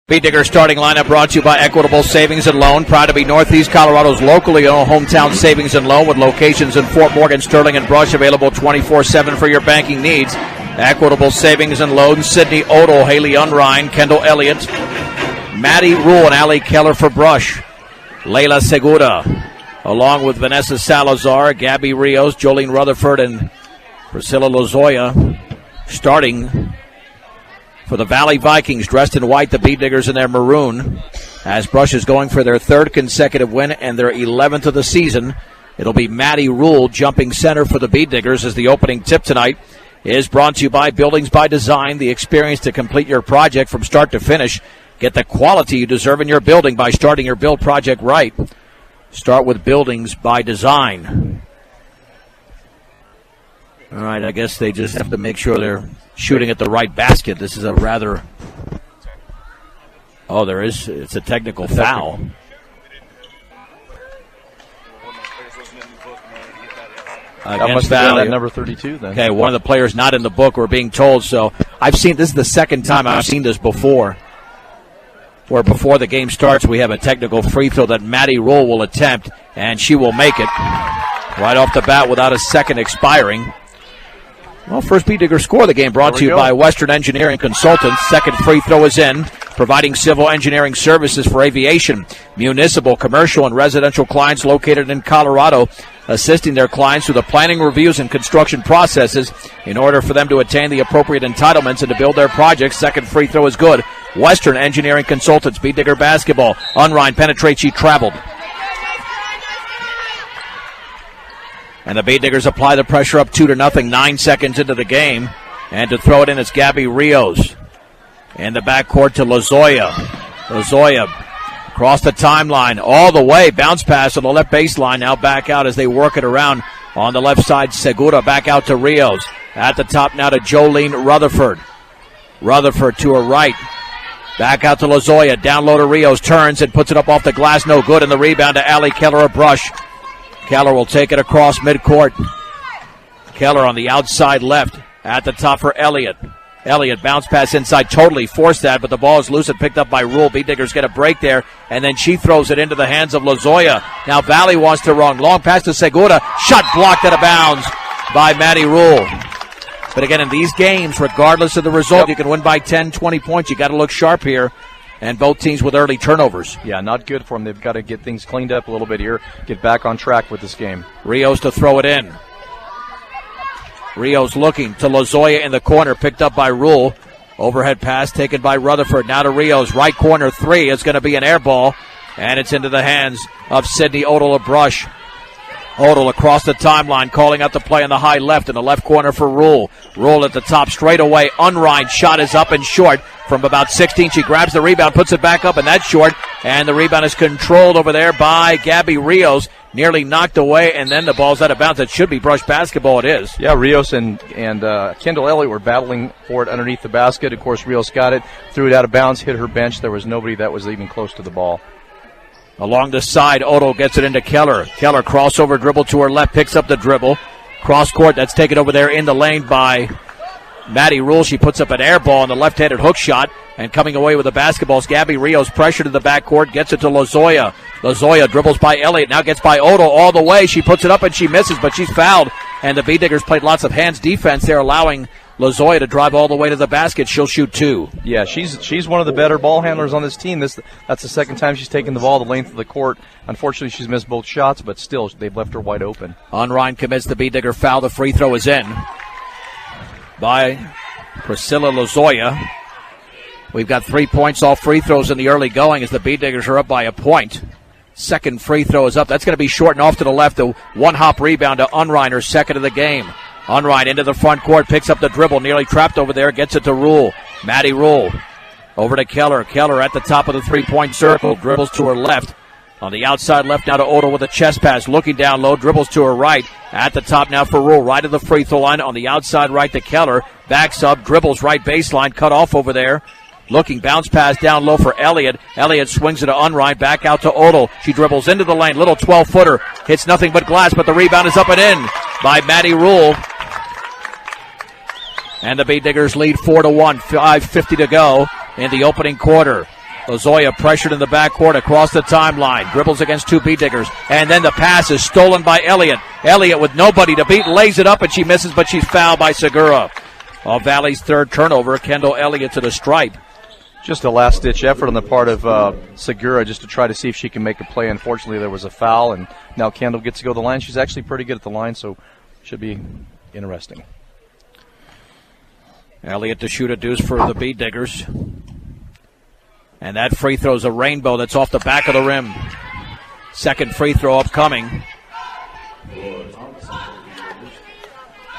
Beat Digger starting lineup brought to you by Equitable Savings and Loan. Proud to be Northeast Colorado's locally owned hometown savings and loan with locations in Fort Morgan, Sterling, and Brush. Available 24/7 for your banking needs. Equitable Savings and Loan. Sydney Odell, Haley Unrein, Kendall Elliott, Maddie Rule, and Allie Keller for Brush. Layla Segura, along with Vanessa Salazar, Gabby Rios, Jolene Rutherford, and Priscilla Lozoya starting for the Valley Vikings, dressed in white, the Beat Diggers in their maroon, as Brush is going for their third consecutive win and their 11th of the season. It'll be Maddie Rule jumping center for the Beat Diggers, as the opening tip tonight is brought to you by Buildings by Design, the experience to complete your project from start to finish. Get the quality you deserve in your building by starting your build project right. Start with Buildings by Design. All right, I guess they just have to make sure they're shooting at the right basket. This is a rather... Oh, there is. It's a technical foul. That must have been at number 32 then. Okay, one of the players not in the book, we're being told. So I've seen, this is the second time I've seen this before, where before the game starts we have a technical free throw that Maddie Rule will attempt, and she will make it right off the bat without a second expiring. Well, first Beat Digger score of the game brought to you by Western Engineering Consultants. Second free throw is in, providing civil engineering services for aviation, municipal, commercial, and residential clients located in Colorado, assisting their clients through the planning, reviews, and construction processes in order for them to attain the appropriate entitlements and to build their projects. Second free throw is good. Western Engineering Consultants, Beat Digger basketball. Unrein penetrates, she traveled. And the Beat Diggers apply the pressure up 2-0, 9 seconds into the game. And to throw it in, it's Gabby Rios. In the backcourt to Lozoya. Lozoya across the timeline, all the way. Bounce pass on the left baseline. Now back out as they work it around on the left side. Segura back out to Rios. At the top now to Jolene Rutherford. Rutherford to her right. Back out to Lozoya. Down low to Rios. Turns and puts it up off the glass. No good. And the rebound to Allie Keller of Brush. Keller will take it across midcourt. Keller on the outside left. At the top for Elliott. Elliott bounce pass inside. Totally forced that, but the ball is loose and picked up by Rule. Beat Diggers get a break there, and then she throws it into the hands of Lozoya. Now Valley wants to run. Long pass to Segura. Shot blocked out of bounds by Maddie Rule. But again, in these games, regardless of the result, you can win by 10, 20 points. You got to look sharp here. And both teams with early turnovers. Yeah, not good for them. They've got to get things cleaned up a little bit here, get back on track with this game. Rios to throw it in. Rios looking to Lozoya in the corner, picked up by Rule. Overhead pass taken by Rutherford. Now to Rios. Right corner three is going to be an air ball. And it's into the hands of Sydney Odell of Brush. Odell across the timeline, calling out the play on the high left in the left corner for Rule. Rule at the top straight away. Unrein shot is up and short from about 16. She grabs the rebound, puts it back up, and that's short. And the rebound is controlled over there by Gabby Rios. Nearly knocked away, and then the ball's out of bounds. It should be Brush basketball. It is. Yeah, Rios and Kendall Elliott were battling for it underneath the basket. Of course, Rios got it, threw it out of bounds, hit her bench. There was nobody that was even close to the ball. Along the side, Odell gets it into Keller. Keller crossover dribble to her left, picks up the dribble. Cross court, that's taken over there in the lane by Maddie Rule. She puts up an air ball on the left-handed hook shot, and coming away with the basketball is Gabby Rios. Pressure to the backcourt, gets it to Lozoya. Lozoya dribbles by Elliott, now gets by Odell all the way. She puts it up and she misses, but she's fouled. And the Beat Diggers played lots of hands defense there, allowing Lozoya to drive all the way to the basket. She'll shoot two. Yeah, she's one of the better ball handlers on this team. That's the second time she's taken the ball the length of the court. Unfortunately, she's missed both shots, but still, they've left her wide open. Unrein commits the Beat Digger foul. The free throw is in by Priscilla Lozoya. We've got 3 points off free throws in the early going as the Beat Diggers are up by a point. Second free throw is up. That's going to be short and off to the left. The one-hop rebound to Unrein, her second of the game. Unrein into the front court, picks up the dribble, nearly trapped over there, gets it to Rule. Maddie Rule over to Keller. Keller at the top of the three-point circle, dribbles to her left. On the outside left now to Odell with a chest pass, looking down low, dribbles to her right. At the top now for Rule, right of the free throw line. On the outside right to Keller, backs up, dribbles right baseline, cut off over there. Looking, bounce pass down low for Elliott. Elliott swings it to Unrein, back out to Odell. She dribbles into the lane, little 12-footer. Hits nothing but glass, but the rebound is up and in by Maddie Rule. And the Beat Diggers lead 4-1, 5:50 to go in the opening quarter. Lozoya pressured in the backcourt across the timeline. Dribbles against two B-Diggers. And then the pass is stolen by Elliott. Elliott with nobody to beat lays it up and she misses, but she's fouled by Segura. Valley's third turnover. Kendall Elliott to the stripe. Just a last-ditch effort on the part of Segura just to try to see if she can make a play. Unfortunately, there was a foul, and now Kendall gets to go to the line. She's actually pretty good at the line, so should be interesting. Elliott to shoot a deuce for the B-Diggers. And that free throw's a rainbow that's off the back of the rim. Second free throw upcoming.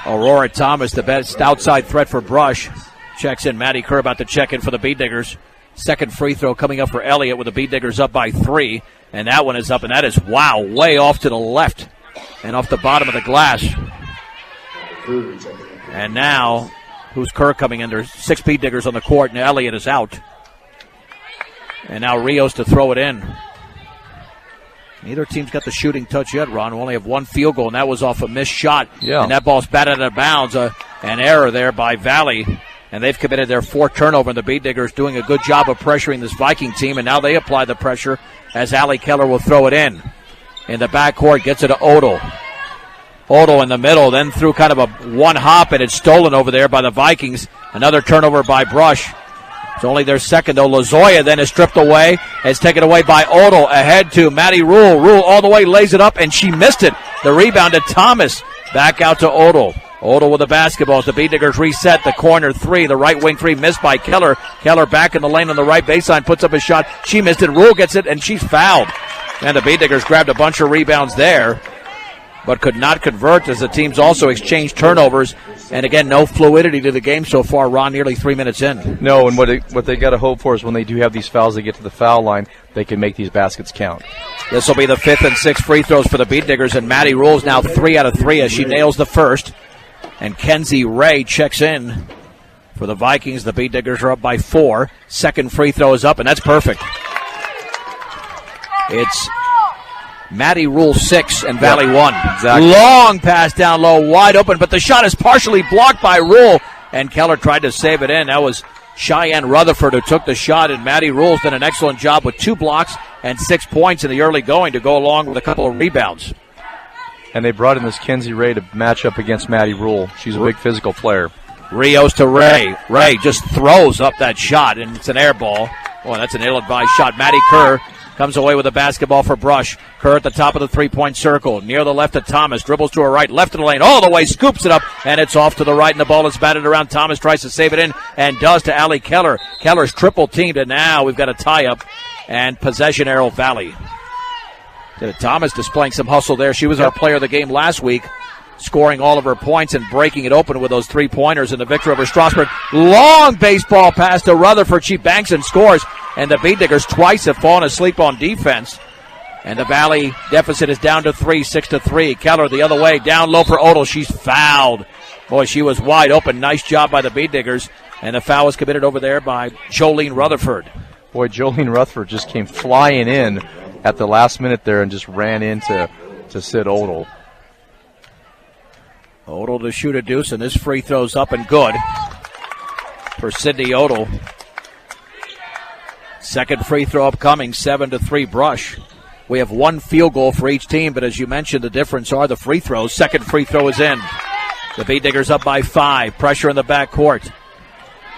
Aurora Thomas, the best outside threat for Brush. Checks in. Maddie Kerr about to check in for the B-Diggers. Second free throw coming up for Elliott with the B-Diggers up by 3. And that one is up, and that is, wow, way off to the left and off the bottom of the glass. And now, who's Kerr coming in? There's 6 B-Diggers on the court, and Elliott is out. And now Rios to throw it in. Neither team's got the shooting touch yet, Ron. We only have one field goal, and that was off a missed shot. Yeah. And that ball's batted out of bounds. An error there by Valley. And they've committed their 4th turnover, and the B-Diggers doing a good job of pressuring this Viking team, and now they apply the pressure as Allie Keller will throw it in. In the backcourt, gets it to Odell. Odell in the middle, then through kind of a one hop, and it's stolen over there by the Vikings. Another turnover by Brush. It's only their second, though. Lozoya then is stripped away. It's taken away by Odell. Ahead to Maddie Rule. Rule all the way, lays it up, and she missed it. The rebound to Thomas. Back out to Odell. Odell with the basketball as the B-Diggers reset. The corner 3, the right wing 3 missed by Keller. Keller back in the lane on the right baseline, puts up a shot. She missed it. Rule gets it, and she's fouled. And the B-Diggers grabbed a bunch of rebounds there, but could not convert as the teams also exchanged turnovers. And again, no fluidity to the game so far, Ron, nearly 3 minutes in. No, and what they got to hope for is when they do have these fouls, they get to the foul line, they can make these baskets count. This will be the 5th and 6th free throws for the B-Diggers, and Maddie Rule's now 3 out of 3 as she nails the first. And Kenzie Ray checks in for the Vikings. The B-Diggers are up by 4. Second free throw is up, and that's perfect. It's Maddie Rule 6 and Valley 1. Exactly. Long pass down low, wide open, but the shot is partially blocked by Rule, and Keller tried to save it in. That was Cheyenne Rutherford who took the shot, and Maddie Rule's done an excellent job with 2 blocks and 6 points in the early going to go along with a couple of rebounds. And they brought in this Kenzie Ray to match up against Maddie Rule. She's a big physical player. Rios to Ray. Ray just throws up that shot, and it's an air ball. Boy, that's an ill-advised shot. Maddie Kerr comes away with a basketball for Brush. Kerr at the top of the three-point circle. Near the left of Thomas. Dribbles to her right. Left of the lane. All the way. Scoops it up. And it's off to the right. And the ball is batted around. Thomas tries to save it in. And does to Allie Keller. Keller's triple teamed. And now we've got a tie-up. And possession arrow Valley. Thomas displaying some hustle there. She was our player of the game last week, scoring all of her points and breaking it open with those 3-pointers in the victory over Strasburg. Long baseball pass to Rutherford. She banks and scores. And the B-Diggers twice have fallen asleep on defense. And the Valley deficit is down to 3, 6-3. Keller the other way, down low for Odell. She's fouled. Boy, she was wide open. Nice job by the B-Diggers. And the foul was committed over there by Jolene Rutherford. Boy, Jolene Rutherford just came flying in at the last minute there and just ran into Sid Odell. Odell to shoot a deuce, and this free throw's up and good for Sydney Odell. Second free throw upcoming, 7-3 Brush. We have 1 field goal for each team, but as you mentioned, the difference are the free throws. Second free throw is in. The B-Diggers up by 5. Pressure in the backcourt.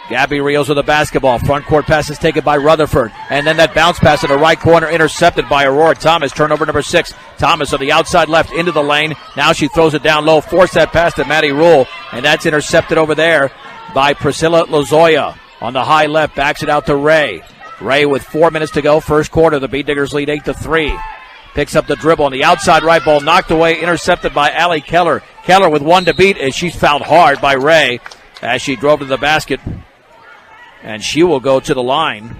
Gabby Rios with the basketball. Front court pass is taken by Rutherford. And then that bounce pass in the right corner intercepted by Aurora Thomas. Turnover number 6. Thomas on the outside left into the lane. Now she throws it down low. Force that pass to Maddie Rule. And that's intercepted over there by Priscilla Lozoya. On the high left, backs it out to Ray. Ray with 4 minutes to go. First quarter, the B-Diggers lead 8-3. Picks up the dribble on the outside right ball. Knocked away, intercepted by Allie Keller. Keller with 1 to beat as she's fouled hard by Ray as she drove to the basket. And she will go to the line.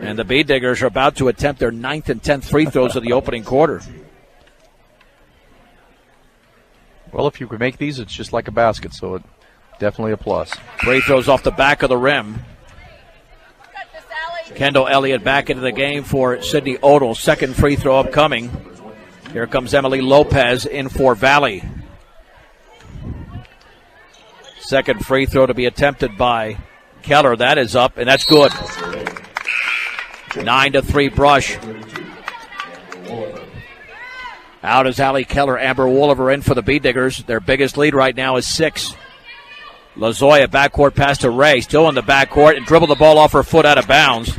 And the B-Diggers are about to attempt their 9th and 10th free throws of the opening quarter. Well, if you could make these, it's just like a basket, so it definitely a plus. Free throws off the back of the rim. Kendall Elliott back into the game for Sydney Odell. Second free throw upcoming. Here comes Emily Lopez in for Valley. Second free throw to be attempted by Keller. That is up, and that's good. 9-3 Brush. Out is Allie Keller. Amber Wooliver in for the Bee Diggers. Their biggest lead right now is 6. Lozoya backcourt pass to Ray. Still in the backcourt and dribbled the ball off her foot out of bounds.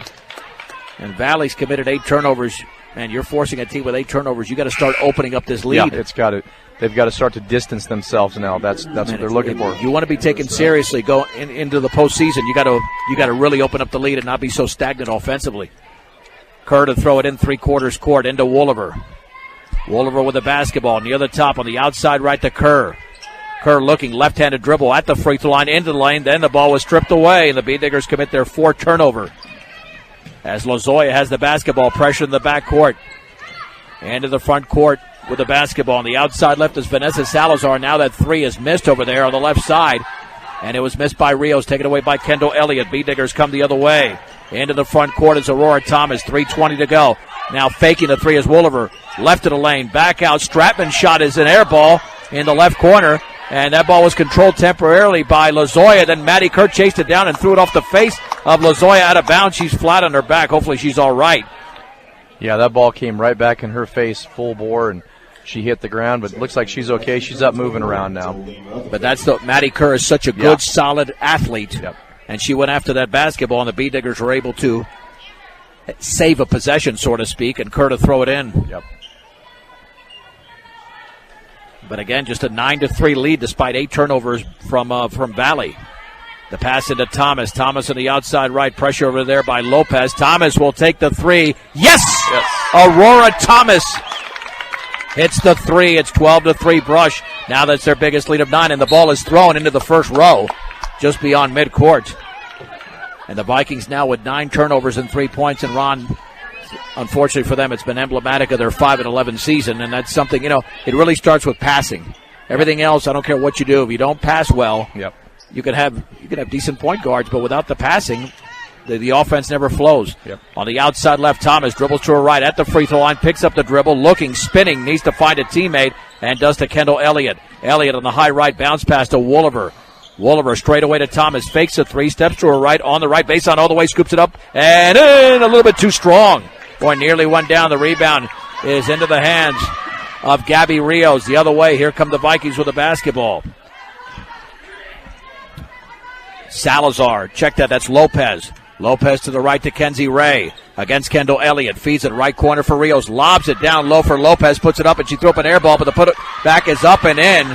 And Valley's committed 8 turnovers. Man, you're forcing a team with 8 turnovers. You got to start opening up this lead. Yeah, they've got to start to distance themselves now. That's what they're looking for. You want to be taken seriously going into the postseason. You got to really open up the lead and not be so stagnant offensively. Kerr to throw it in 3/4 court into Wooliver. Wooliver with the basketball near the top on the outside right to Kerr. Kerr looking left-handed dribble at the free throw line into the lane. Then the ball was stripped away, and the Bee Diggers commit their 4th turnover. As Lozoya has the basketball, pressure in the backcourt. And to the front court with the basketball. On the outside left is Vanessa Salazar. Now that 3 is missed over there on the left side. And it was missed by Rios, taken away by Kendall Elliott. Bee Diggers come the other way. Into the front court is Aurora Thomas. 3:20 to go. Now faking the 3 is Wooliver. Left of the lane, back out. Stratman's shot is an air ball in the left corner. And that ball was controlled temporarily by Lozoya. Then Maddie Kerr chased it down and threw it off the face of Lozoya out of bounds. She's flat on her back. Hopefully she's all right. Yeah, that ball came right back in her face, full bore, and she hit the ground. But it looks like she's okay. She's up moving around now. But Maddie Kerr is such a good, solid athlete. Yep. And she went after that basketball, and the Bee Diggers were able to save a possession, so to speak, and Kerr to throw it in. Yep. But again, just a 9-3 lead despite 8 turnovers from Valley. The pass into Thomas. Thomas on the outside right. Pressure over there by Lopez. Thomas will take the 3. Yes! Aurora Thomas hits the 3. It's 12-3 Brush. Now that's their biggest lead of 9, and the ball is thrown into the first row just beyond midcourt. And the Vikings now with 9 turnovers and 3 points. And Ron, unfortunately for them, it's been emblematic of their 5-11 season, and that's something, it really starts with passing. Everything else, I don't care what you do. If you don't pass well, you can have decent point guards, but without the passing, the offense never flows. Yep. On the outside left, Thomas dribbles to her right at the free throw line, picks up the dribble, looking, spinning, needs to find a teammate, and does to Kendall Elliott. Elliott on the high right, bounce pass to Wooliver. Wooliver straight away to Thomas, fakes a 3, steps to her right, on the right baseline all the way, scoops it up, and in a little bit too strong. Boy, nearly went down. The rebound is into the hands of Gabby Rios. The other way, here come the Vikings with the basketball. Salazar, check that, that's Lopez. Lopez to the right to Kenzie Ray. Against Kendall Elliott, feeds it right corner for Rios, lobs it down low for Lopez, puts it up, and she threw up an air ball, but the put it back is up and in.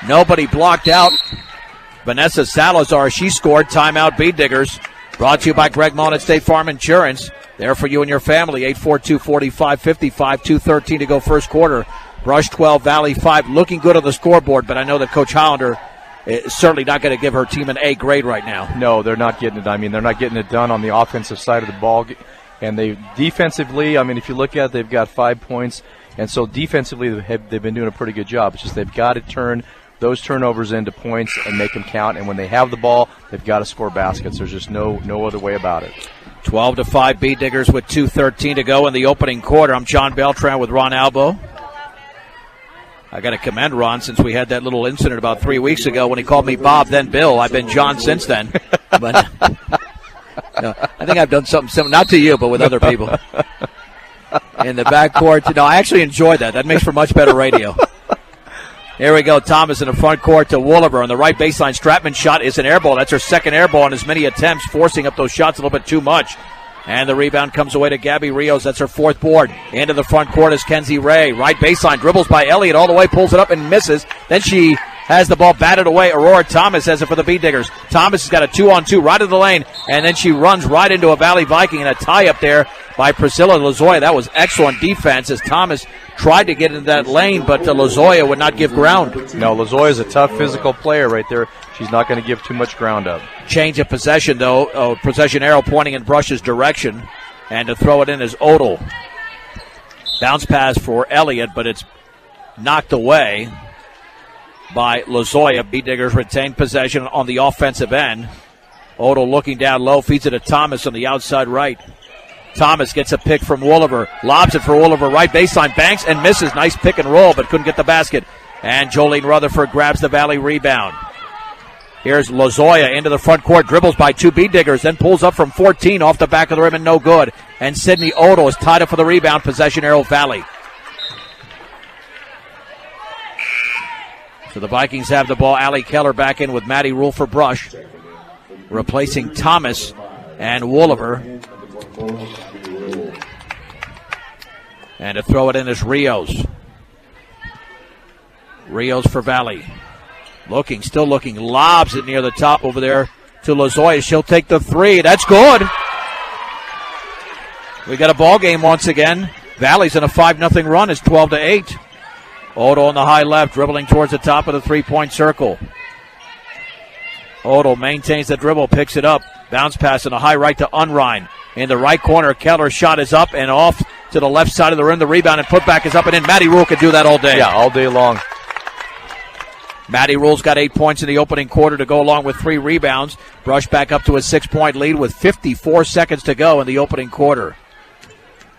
Nobody blocked out. Vanessa Salazar, she scored. Timeout, Bee Diggers. Brought to you by Greg Mullen at State Farm Insurance. There for you and your family. 842-4555, 2:13 to go first quarter. Brush 12, Valley 5. Looking good on the scoreboard, but I know that Coach Hollander is certainly not going to give her team an A grade right now. No, they're not getting it. I mean, they're not getting it done on the offensive side of the ball. And they defensively, I mean, if you look at it, they've got 5 points. And so defensively, they've been doing a pretty good job. It's just they've got to turn those turnovers into points and make them count. And when they have the ball, they've got to score baskets. There's just no other way about it. 12-5 Bee Diggers with 2:13 to go in the opening quarter. I'm John Beltran with Ron Albo. I got to commend Ron since we had that little incident about 3 weeks ago when he called me Bob, then Bill. I've been John since then. But no, I think I've done something similar, not to you, but with other people. In the backcourt, I actually enjoyed that. That makes for much better radio. Here we go. Thomas in the front court to Wooliver on the right baseline. Stratman's shot is an air ball. That's her second air ball in as many attempts, forcing up those shots a little bit too much. And the rebound comes away to Gabby Rios. That's her 4th board. Into the front court is Kenzie Ray. Right baseline, dribbles by Elliott all the way, pulls it up and misses. Then she has the ball batted away. Aurora Thomas has it for the Bee Diggers. Thomas has got a 2-on-2 right of the lane, and then she runs right into a Valley Viking, and a tie up there by Priscilla Lozoya. That was excellent defense as Thomas tried to get into that lane, but Lozoya would not give ground. No, Lozoya is a tough physical player right there. She's not going to give too much ground up. Change of possession, though. Possession arrow pointing in Brush's direction. And to throw it in is Odell. Bounce pass for Elliott, but it's knocked away by Lozoya. Bee Diggers retain possession on the offensive end. Odell looking down low, feeds it to Thomas on the outside right. Thomas gets a pick from Wooliver, lobs it for Wooliver, right baseline, banks and misses. Nice pick and roll, but couldn't get the basket. And Jolene Rutherford grabs the Valley rebound. Here's Lozoya into the front court, dribbles by two bead diggers, then pulls up from 14 off the back of the rim and no good. And Sydney Odell is tied up for the rebound. Possession, Arrow Valley. So the Vikings have the ball. Allie Keller back in with Maddie Rule for Brush, replacing Thomas and Wooliver. And to throw it in is Rios. Rios for Valley. Still looking, lobs it near the top over there to Lozoya. She'll take the three. That's good. We got a ball game once again. Valley's in a 5-0 run. It's 12-8. Odell on the high left, dribbling towards the top of the three-point circle. Odell maintains the dribble, picks it up. Bounce pass in the high right to Unrein. In the right corner, Keller's shot is up and off to the left side of the rim. The rebound and putback is up and in. Maddie Rule can do that all day. Yeah, all day long. Maddie Rule's got 8 points in the opening quarter to go along with 3 rebounds. Brush back up to a 6-point lead with 54 seconds to go in the opening quarter.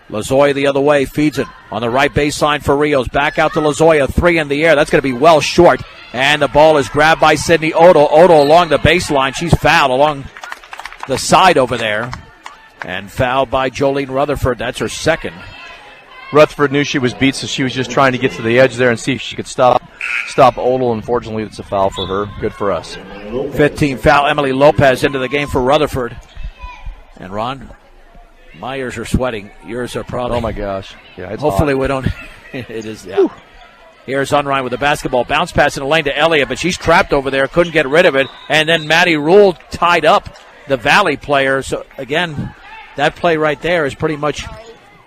Lozoya the other way, feeds it on the right baseline for Rios. Back out to Lozoya, 3 in the air. That's going to be well short. And the ball is grabbed by Sydney Odell. Odell along the baseline. She's fouled along the side over there. And fouled by Jolene Rutherford. That's her second. Rutherford knew she was beat, so she was just trying to get to the edge there and see if she could stop Odell. Unfortunately, it's a foul for her. Good for us. 15 foul. Emily Lopez into the game for Rutherford. And Ron, my ears are sweating. Yours are probably. Oh my gosh! Yeah, it's hopefully hot. we don't. It is. Yeah. Here's Unrein with the basketball. Bounce pass in the lane to Elliott, but she's trapped over there. Couldn't get rid of it. And then Maddie Rule tied up the Valley player. So again, that play right there is pretty much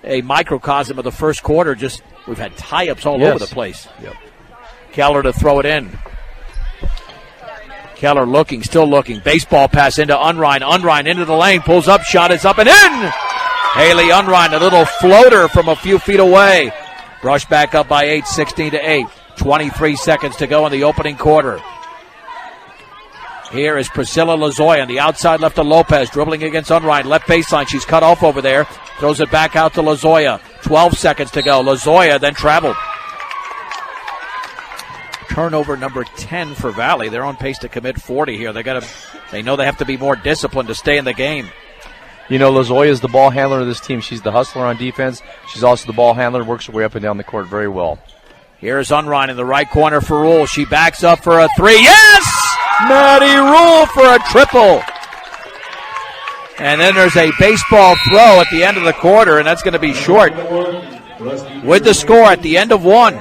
a microcosm of the first quarter. Just we've had tie-ups all over the place. Yep. Keller to throw it in. Keller still looking. Baseball pass into Unrein. Unrein into the lane, pulls up, shot is up and in! Haley Unrein, a little floater from a few feet away. Brush back up by 8, 16-8. 23 seconds to go in the opening quarter. Here is Priscilla Lozoya on the outside left to Lopez, dribbling against Unrein. Left baseline, she's cut off over there. Throws it back out to Lozoya. 12 seconds to go. Lozoya then traveled. Turnover number 10 for Valley. They're on pace to commit 40 here. They know they have to be more disciplined to stay in the game. You know, Lozoya is the ball handler of this team. She's the hustler on defense. She's also the ball handler, works her way up and down the court very well. Here's Unrein in the right corner for Rule. She backs up for a three. Yes! Maddie Rule for a triple. And then there's a baseball throw at the end of the quarter, and that's going to be short. With the score at the end of one,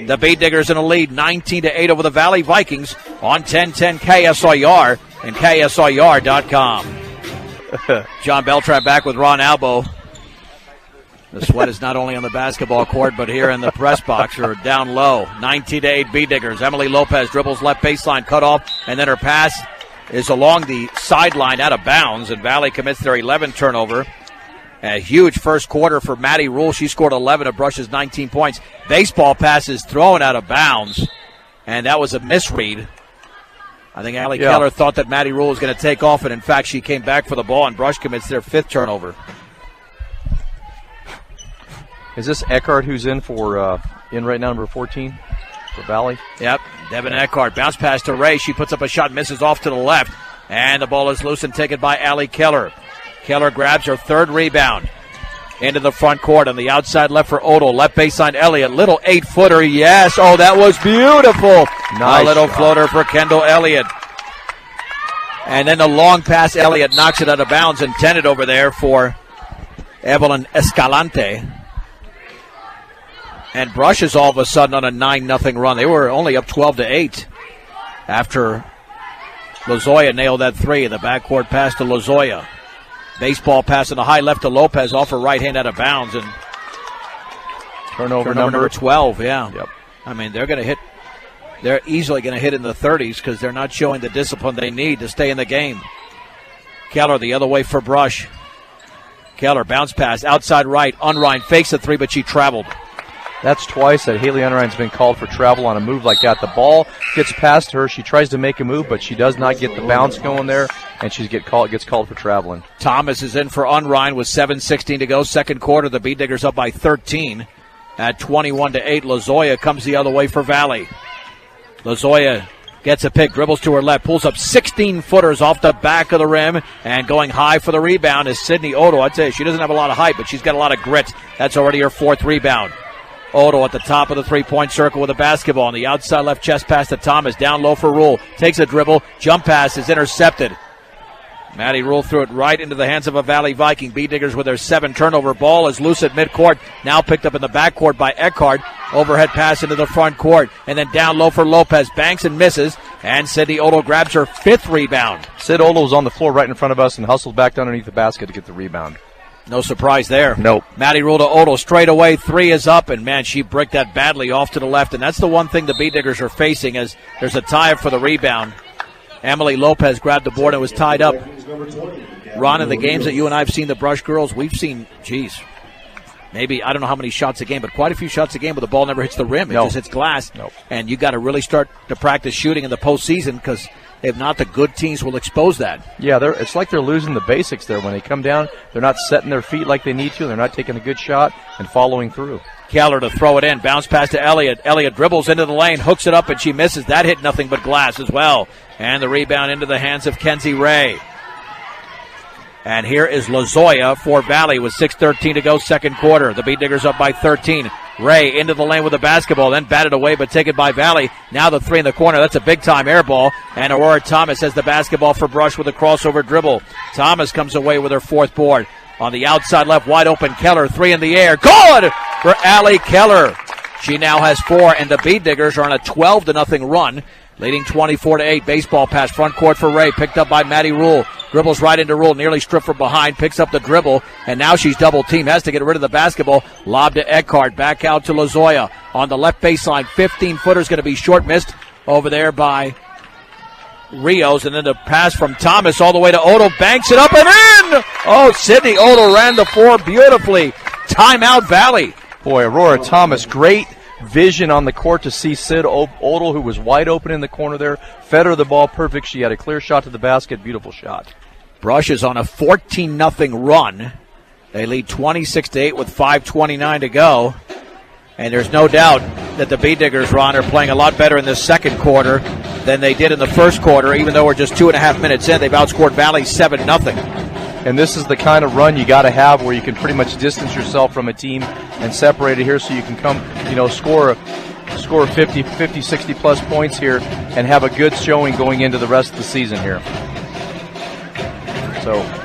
the Bead Diggers in a lead, 19-8 over the Valley Vikings on 1010 KSIR and KSIR.com. John Beltrap back with Ron Albo. The sweat is not only on the basketball court, but here in the press box or down low. 19-8 Bead Diggers. Emily Lopez dribbles left baseline, cut off, and then her pass is along the sideline out of bounds, and Valley commits their 11th turnover. A huge first quarter for Maddie Rule. She scored 11 of Brush's 19 points. Baseball pass is thrown out of bounds, and that was a misread. I think Allie Keller thought that Maddie Rule was going to take off, and in fact she came back for the ball, and Brush commits their 5th turnover. Is this Eckhart who's in right now, number 14 for Valley? Yep, Devin Eckhart. Bounce pass to Ray. She puts up a shot, misses off to the left, and the ball is loose and taken by Allie Keller. Keller grabs her 3rd rebound into the front court on the outside left for Odell. Left baseline Elliott. Little 8-footer. Yes. Oh, that was beautiful. Nice a little shot. floater for Kendall Elliott. And then the long pass. Elliott knocks it out of bounds, intended over there for Evelyn Escalante. And Brush is all of a sudden on a 9-0 run. They were only up 12-8 after Lozoya nailed that 3. The backcourt pass to Lozoya. Baseball pass in the high left to Lopez off her right hand out of bounds. And turnover number 12, yeah. Yep. I mean, they're going to hit. They're easily going to hit in the 30s because they're not showing the discipline they need to stay in the game. Keller the other way for Brush. Keller bounce pass outside right. Unrein fakes the 3, but she traveled. That's twice that Haley Unrein's been called for travel on a move like that. The ball gets past her. She tries to make a move, but she does not get the bounce going there, and she gets called for traveling. Thomas is in for Unrein with 7:16 to go. Second quarter, the Bead Diggers up by 13 at 21-8. Lozoya comes the other way for Valley. Lozoya Gets a pick, dribbles to her left, pulls up 16-footers off the back of the rim, and going high for the rebound is Sydney Odell. I'd say she doesn't have a lot of height, but she's got a lot of grit. That's already her 4th rebound. Odell at the top of the three-point circle with a basketball. On the outside left chest pass to Thomas. Down low for Rule. Takes a dribble. Jump pass is intercepted. Maddie Rule threw it right into the hands of a Valley Viking. B-Diggers with their 7 turnover. Ball is loose at midcourt. Now picked up in the backcourt by Eckhart. Overhead pass into the front court. And then down low for Lopez. Banks and misses. And Sydney Odell grabs her 5th rebound. Sid Odell was on the floor right in front of us and hustled back underneath the basket to get the rebound. No surprise there. Nope. Maddie Rule to Odell straight away. 3 is up. And, man, she bricked that badly off to the left. And that's the one thing the B-Diggers are facing as there's a tie for the rebound. Emily Lopez grabbed the board and was tied up. Ron, in the games that you and I have seen the Brush girls, we've seen, maybe, I don't know how many shots a game, but quite a few shots a game where the ball never hits the rim. It just hits glass. Nope. And you got to really start to practice shooting in the postseason because if not, the good teams will expose that. Yeah, it's like they're losing the basics there. When they come down, they're not setting their feet like they need to. They're not taking a good shot and following through. Keller to throw it in. Bounce pass to Elliott. Elliott dribbles into the lane, hooks it up, and she misses. That hit nothing but glass as well. And the rebound into the hands of Kenzie Ray. And here is Lozoya for Valley with 6:13 to go, second quarter. The B-Diggers up by 13. Ray into the lane with the basketball, then batted away but taken by Valley. Now the 3 in the corner. That's a big-time air ball. And Aurora Thomas has the basketball for Brush with a crossover dribble. Thomas comes away with her 4th board. On the outside left, wide open, Keller, 3 in the air. Good for Allie Keller. She now has 4, and the B-Diggers are on a 12-0 run, leading 24-8. Baseball pass, front court for Ray, picked up by Maddie Rule. Dribbles right into Rule, nearly stripped from behind, picks up the dribble, and now she's double-teamed, has to get rid of the basketball. Lob to Eckhart, back out to Lozoya. On the left baseline, 15-footer's going to be short, missed over there by Rios, and then the pass from Thomas all the way to Odell, banks it up and in! Oh, Sydney Odell ran the floor beautifully. Timeout, Valley. Boy, Aurora Thomas, great vision on the court to see Sid Odell, who was wide open in the corner there, fed her the ball perfect. She had a clear shot to the basket, beautiful shot. Brush is on a 14-0 run. They lead 26-8 with 5:29 to go. And there's no doubt that the B-Diggers, Ron, are playing a lot better in this second quarter than they did in the first quarter. Even though we're just 2.5 minutes in, they've outscored Valley 7-0. And this is the kind of run you got to have where you can pretty much distance yourself from a team and separate it here so you can come, score 50, 60-plus points here and have a good showing going into the rest of the season here.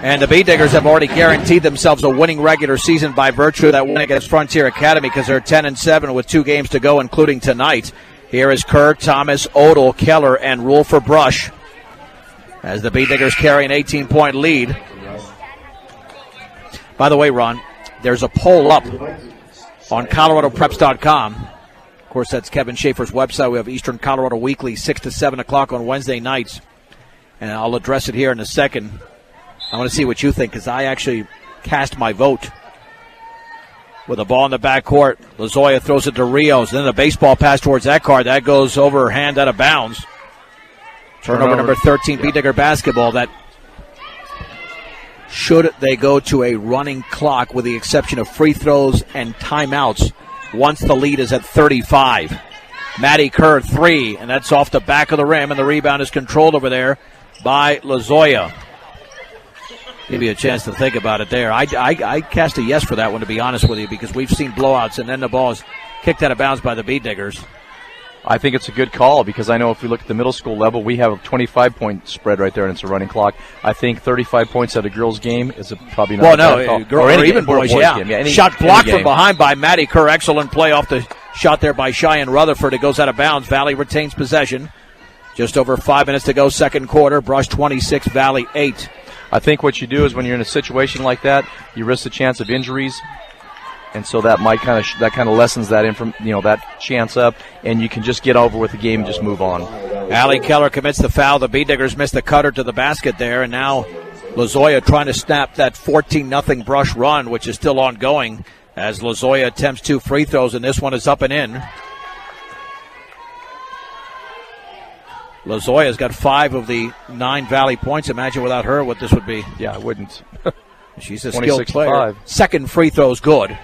And the B-Diggers have already guaranteed themselves a winning regular season by virtue of that win against Frontier Academy because they're 10-7 with 2 games to go, including tonight. Here is Kerr, Thomas, Odell, Keller, and Rule for Brush as the B-Diggers carry an 18-point lead. By the way, Ron, there's a poll up on ColoradoPreps.com. Of course, that's Kevin Schaefer's website. We have Eastern Colorado Weekly, 6 to 7 o'clock on Wednesday nights. And I'll address it here in a second. I want to see what you think because I actually cast my vote. With a ball in the backcourt, Lozoya throws it to Rios. Then the baseball pass towards Eckhart. That goes over her hand out of bounds. Turnover number 13, B-Digger basketball. That should they go to a running clock with the exception of free throws and timeouts once the lead is at 35. Maddie Kerr, 3, and that's off the back of the rim, and the rebound is controlled over there by Lozoya. Give you a chance to think about it there. I cast a yes for that one, to be honest with you, because we've seen blowouts, and then the ball is kicked out of bounds by the B-Diggers. I think it's a good call because I know if we look at the middle school level, we have a 25-point spread right there, and it's a running clock. I think 35 points at a girls' game is probably not a bad call. Girl, or even boys, yeah. Game. Shot blocked from behind by Maddie Kerr. Excellent play off the shot there by Cheyenne Rutherford. It goes out of bounds. Valley retains possession. Just over 5 minutes to go, second quarter. Brush 26, Valley 8. I think what you do is when you're in a situation like that, you risk the chance of injuries, and so that might kind of lessens that that chance up, and you can just get over with the game and just move on. Allie Keller commits the foul. The B-Diggers missed the cutter to the basket there, and now Lozoya trying to snap that 14-0 Brush run, which is still ongoing as Lozoya attempts 2 free throws, and this one is up and in. Lozoya's got 5 of the 9 Valley points. Imagine without her what this would be. Yeah, I wouldn't. She's a skilled player. Second free throw's good.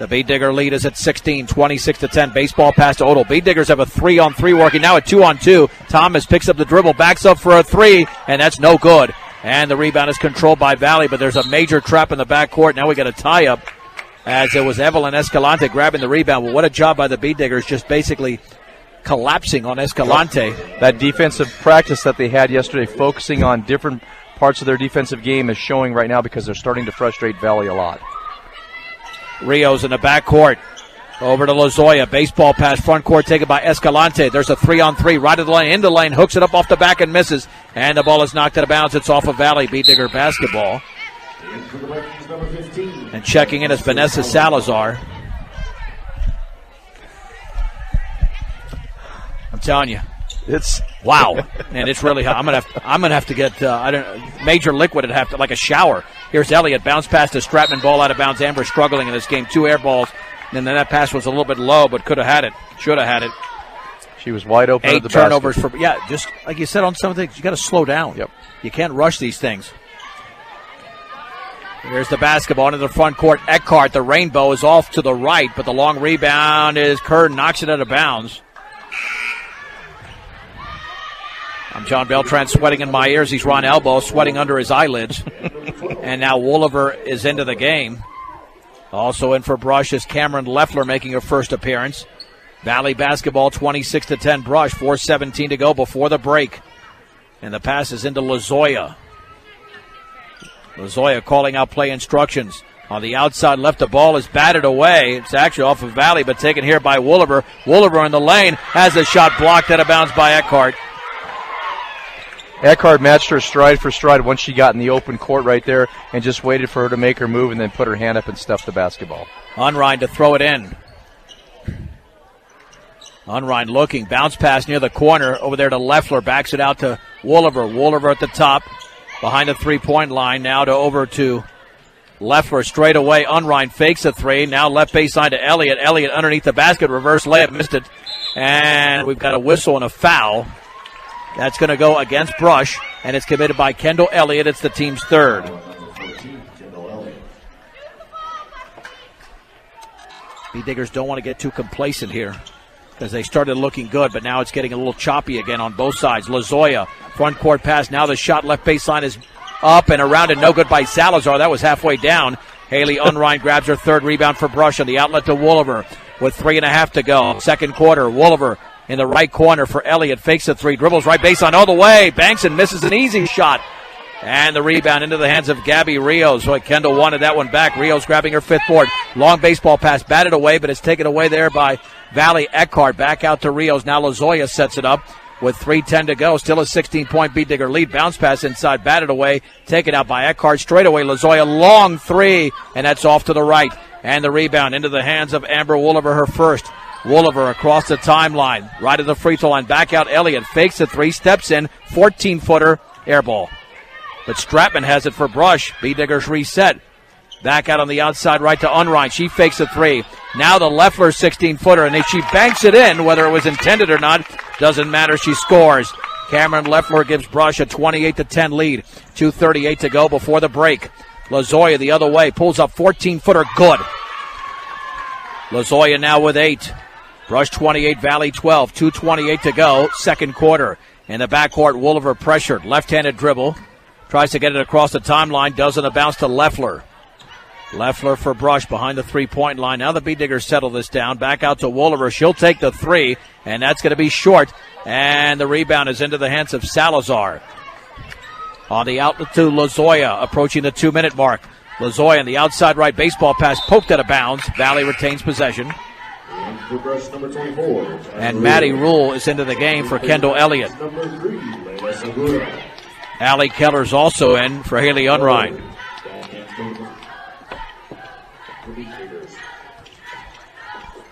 The Bead Digger lead is at 16, 26-10. Baseball pass to Odell. Bead Diggers have a 3-on-3 working now at 2-on-2. Thomas picks up the dribble, backs up for a three, and that's no good. And the rebound is controlled by Valley, but there's a major trap in the backcourt. Now we got a tie-up as it was Evelyn Escalante grabbing the rebound. Well, what a job by the Bead Diggers, just basically collapsing on Escalante. That defensive practice that they had yesterday, focusing on different parts of their defensive game, is showing right now because they're starting to frustrate Valley a lot. Rios in the backcourt. Over to Lozoya. Baseball pass, front court taken by Escalante. There's a 3-on-3 right of the lane, into the lane, hooks it up off the back and misses. And the ball is knocked out of bounds. It's off of Valley. Bead Digger basketball. And checking in is Vanessa Salazar. I'm telling you. It's wow, man! It's really hot. I'm gonna have to get Major Liquid. I'd have to, like a shower. Here's Elliott, bounce pass to Stratman, ball out of bounds. Amber struggling in this game. 2 air balls, and then that pass was a little bit low, but could have had it. Should have had it. She was wide open. 8 turnovers for just like you said on some things. You got to slow down. Yep. You can't rush these things. Here's the basketball into the front court. Eckhart, the rainbow, is off to the right, but the long rebound is Kerr, knocks it out of bounds. I'm John Beltran, sweating in my ears. He's Ron Elbow, sweating under his eyelids. And now Wooliver is into the game. Also in for Brush is Cameron Leffler making her first appearance. Valley basketball 26-10 Brush, 4:17 to go before the break. And the pass is into Lozoya. Lozoya calling out play instructions. On the outside left, the ball is batted away. It's actually off of Valley, but taken here by Wooliver. Wooliver in the lane has a shot blocked out of bounds by Eckhart. Eckhart matched her stride for stride once she got in the open court right there and just waited for her to make her move and then put her hand up and stuff the basketball. Unrein to throw it in. Unrein looking. Bounce pass near the corner. Over there to Leffler. Backs it out to Wooliver. Wooliver at the top. Behind the three-point line. Now over to Leffler straight away. Unrein fakes a three. Now left baseline to Elliott. Elliott underneath the basket. Reverse layup. Missed it. And we've got a whistle and a foul. That's going to go against Brush, and it's committed by Kendall Elliott. It's the team's third. Bead Diggers don't want to get too complacent here because they started looking good, but now it's getting a little choppy again on both sides. Lozoya, front court pass. Now the shot left baseline is up and around and no good by Salazar. That was halfway down. Haley Unrein grabs her third rebound for Brush on the outlet to Wooliver with 3.5 to go. Second quarter, Wooliver in the right corner for Elliott. Fakes a three. Dribbles right baseline all the way. Banks and misses an easy shot. And the rebound into the hands of Gabby Rios. So Kendall wanted that one back. Rios grabbing her fifth board. Long baseball pass. Batted away, but it's taken away there by Valley. Eckhart back out to Rios. Now Lozoya sets it up with 3:10 to go. Still a 16-point Bead Digger lead. Bounce pass inside. Batted away. Taken out by Eckhart. Straight away Lozoya. Long three. And that's off to the right. And the rebound into the hands of Amber Wooliver, her first. Wooliver across the timeline, right at the free throw line, back out Elliott, fakes a three, steps in, 14-footer, air ball. But Stratman has it for Brush. Bead Diggers reset. Back out on the outside right to Unrein. She fakes a three. Now the Leffler 16-footer, and if she banks it in, whether it was intended or not, doesn't matter, she scores. Cameron Leffler gives Brush a 28-10 lead. 2:38 to go before the break. Lozoya the other way, pulls up 14-footer, good. Lozoya now with 8. Brush 28, Valley 12. 2:28 to go, second quarter. In the backcourt, Wooliver pressured. Left-handed dribble. Tries to get it across the timeline. Doesn't a bounce to Leffler. Leffler for Brush behind the three-point line. Now the Bead Diggers settle this down. Back out to Wooliver. She'll take the three, and that's going to be short. And the rebound is into the hands of Salazar. On the outlet to Lozoya, approaching the 2-minute mark. Lozoya on the outside right baseball pass poked out of bounds. Valley retains possession. And Maddie Rule is into the game for Kendall Elliott. Allie Keller's also in for Haley Unrein.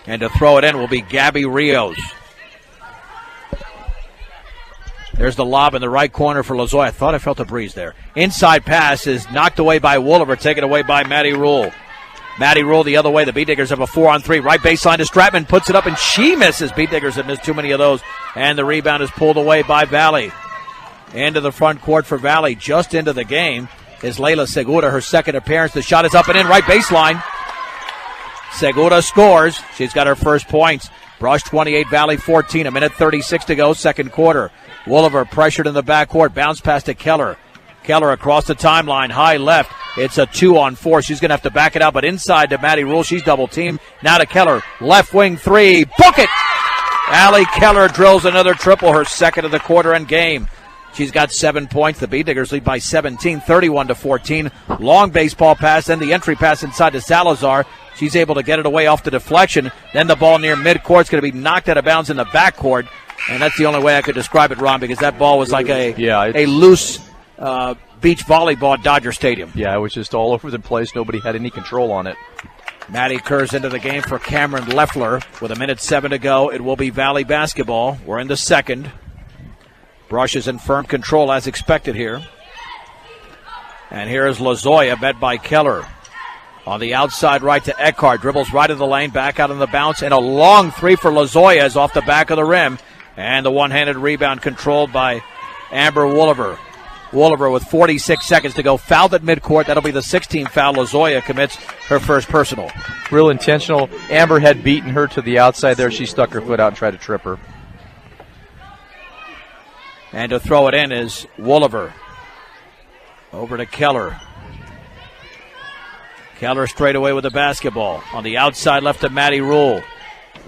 And to throw it in will be Gabby Rios. There's the lob in the right corner for Lozoya. I thought I felt a breeze there. Inside pass is knocked away by Wooliver, taken away by Maddie Rule. Maddie Rule the other way. The Bead Diggers have a 4-on-3. Right baseline to Stratman. Puts it up and she misses. Bead Diggers have missed too many of those. And the rebound is pulled away by Valley. Into the front court for Valley. Just into the game is Layla Segura. Her second appearance. The shot is up and in. Right baseline. Segura scores. She's got her first points. Brush 28, Valley 14. A minute 36 to go, second quarter. Wooliver pressured in the backcourt. Bounce pass to Keller. Keller across the timeline, high left. It's a 2-on-4. She's going to have to back it out, but inside to Maddie Rule. She's double-teamed. Now to Keller. Left wing three. Book it! Allie Keller drills another triple, her second of the quarter and game. She's got 7 points. The Beatniggers lead by 17, 31-14. Long baseball pass, then the entry pass inside to Salazar. She's able to get it away off the deflection. Then the ball near midcourt is going to be knocked out of bounds in the backcourt. And that's the only way I could describe it, Ron, because that ball was like a loose beach volleyball at Dodger Stadium. Yeah, it was just all over the place. Nobody had any control on it. Maddie Kerr's into the game for Cameron Leffler with 1:07 to go. It will be Valley basketball. We're in the second. Brush is in firm control as expected here. And here is Lozoya, met by Keller. On the outside right to Eckhart. Dribbles right of the lane, back out on the bounce. And a long three for Lozoya is off the back of the rim. And the one-handed rebound controlled by Amber Wooliver. Wooliver with 46 seconds to go. Fouled at midcourt. That'll be the 16th foul. Lozoya commits her first personal. Real intentional. Amber had beaten her to the outside there. She stuck her foot out and tried to trip her. And to throw it in is Wooliver. Over to Keller. Keller straight away with the basketball. On the outside left to Maddie Rule.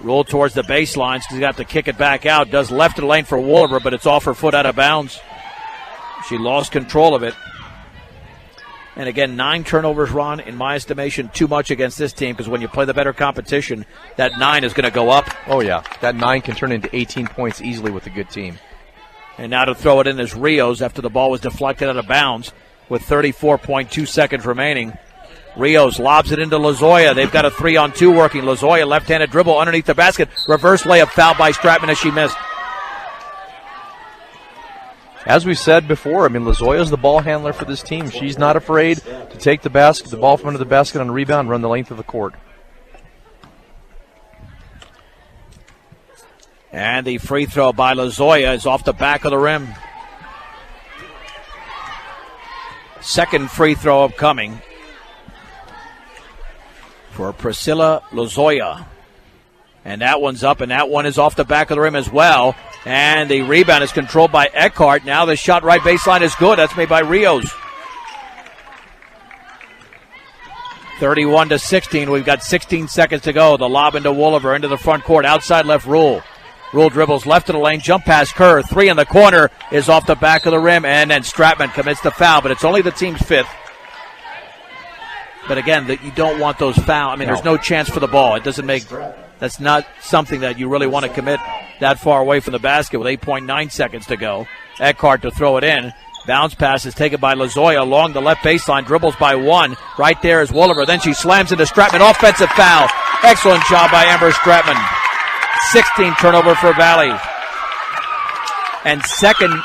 Rule towards the baseline. She's got to kick it back out. Does left of the lane for Wooliver, but it's off her foot out of bounds. She lost control of it. And again, 9 turnovers, Ron, in my estimation, too much against this team, because when you play the better competition, that 9 is going to go up. Oh, yeah. That 9 can turn into 18 points easily with a good team. And now to throw it in is Rios after the ball was deflected out of bounds with 34.2 seconds remaining. Rios lobs it into Lozoya. They've got a 3-on-2 working. Lozoya, left-handed dribble underneath the basket. Reverse layup foul by Stratman as she missed. As we said before, Lozoya's the ball handler for this team. She's not afraid to take the ball from under the basket on a rebound and run the length of the court. And the free throw by Lozoya is off the back of the rim. Second free throw upcoming for Priscilla Lozoya. And that one's up, and that one is off the back of the rim as well. And the rebound is controlled by Eckhart. Now the shot right baseline is good. That's made by Rios. 31-16. We've got 16 seconds to go. The lob into Wooliver into the front court. Outside left Rule. Rule dribbles left of the lane. Jump pass Kerr. 3 in the corner is off the back of the rim. And then Stratman commits the foul, but it's only the team's 5th. But again, you don't want those fouls. There's no chance for the ball. It doesn't make. That's not something that you really want to commit that far away from the basket with 8.9 seconds to go. Eckhart to throw it in. Bounce pass is taken by Lozoya along the left baseline. Dribbles by 1. Right there is Wooliver. Then she slams into Stratman. Offensive foul. Excellent job by Amber Stratman. 16 turnover for Valley. And second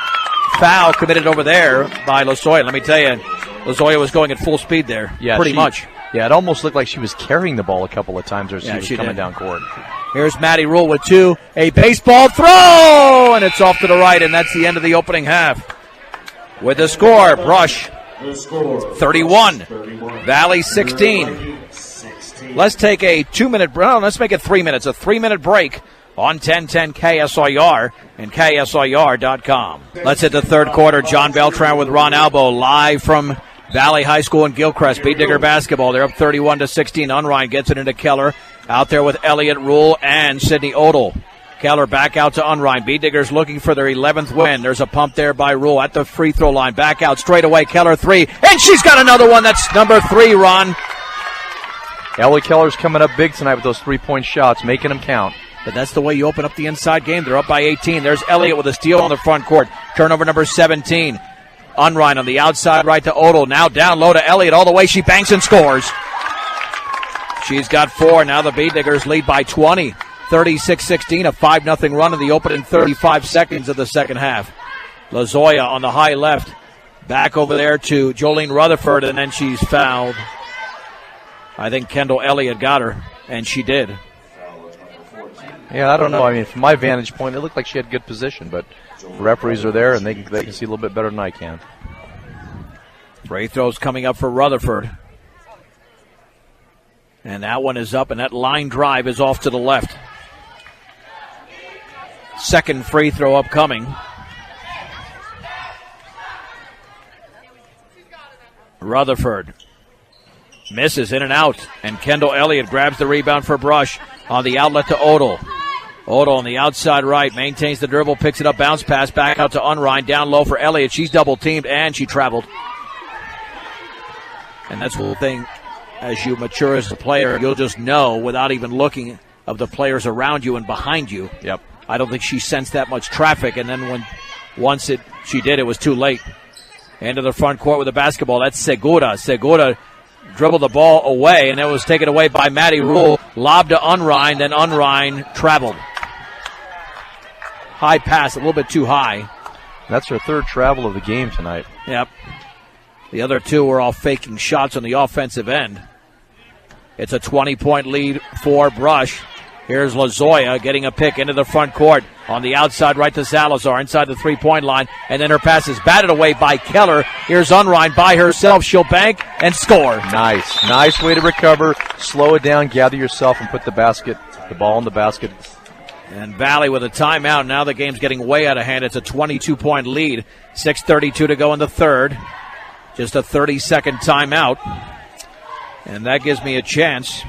foul committed over there by Lozoya. Let me tell you, Lozoya was going at full speed there. Yeah, pretty much. Yeah, it almost looked like she was carrying the ball a couple of times as she was coming down court. Here's Maddie Rule with 2. A baseball throw! And it's off to the right, and that's the end of the opening half. With the score, Brush 31, Valley 16. Let's take a 2-minute break. Let's make it 3 minutes. A 3-minute break on 1010 KSIR and KSIR.com. Let's hit the third quarter. John Beltran with Ron Albo live from Valley High School in Gilchrist. Beatdigger basketball. They're up 31-16. Unrein gets it into Keller. Out there with Elliott Rule and Sydney Odell. Keller back out to Unrein. Beatdiggers looking for their 11th win. There's a pump there by Rule at the free throw line. Back out straight away. Keller 3. And she's got another one. That's number 3, Ron. Ellie Keller's coming up big tonight with those 3-point shots, making them count. But that's the way you open up the inside game. They're up by 18. There's Elliott with a steal on the front court. Turnover number 17. Unrein on the outside right to Odell. Now down low to Elliott all the way. She banks and scores. She's got 4. Now the Beatdiggers lead by 20. 36-16, a 5-0 run in the opening 35 seconds of the second half. Lozoya on the high left. Back over there to Jolene Rutherford, and then she's fouled. I think Kendall Elliott got her, and she did. Yeah, I don't know. From my vantage point, it looked like she had good position, but the referees are there, and they can see a little bit better than I can. Free throws coming up for Rutherford. And that one is up, and that line drive is off to the left. Second free throw upcoming. Rutherford misses in and out, and Kendall Elliott grabs the rebound for Brush on the outlet to Odell. Odell on the outside right, maintains the dribble, picks it up, bounce pass, back out to Unrein, down low for Elliott. She's double-teamed, and she traveled. And that's the thing, as you mature as a player, you'll just know without even looking of the players around you and behind you. Yep. I don't think she sensed that much traffic, and then once she did, it was too late. Into the front court with the basketball. That's Segura. Segura dribbled the ball away, and it was taken away by Maddie Rule. Lob to Unrein, then Unrein traveled. High pass, a little bit too high. That's her third travel of the game tonight. Yep. The other two were all faking shots on the offensive end. It's a 20-point lead for Brush. Here's Lozoya getting a pick into the front court. On the outside right to Salazar inside the three-point line. And then her pass is batted away by Keller. Here's Unrein by herself. She'll bank and score. Nice. Nice way to recover. Slow it down, gather yourself, and put the ball in the basket. And Valley with a timeout. Now the game's getting way out of hand. It's a 22-point lead. 6:32 to go in the third. Just a 30-second timeout. And that gives me a chance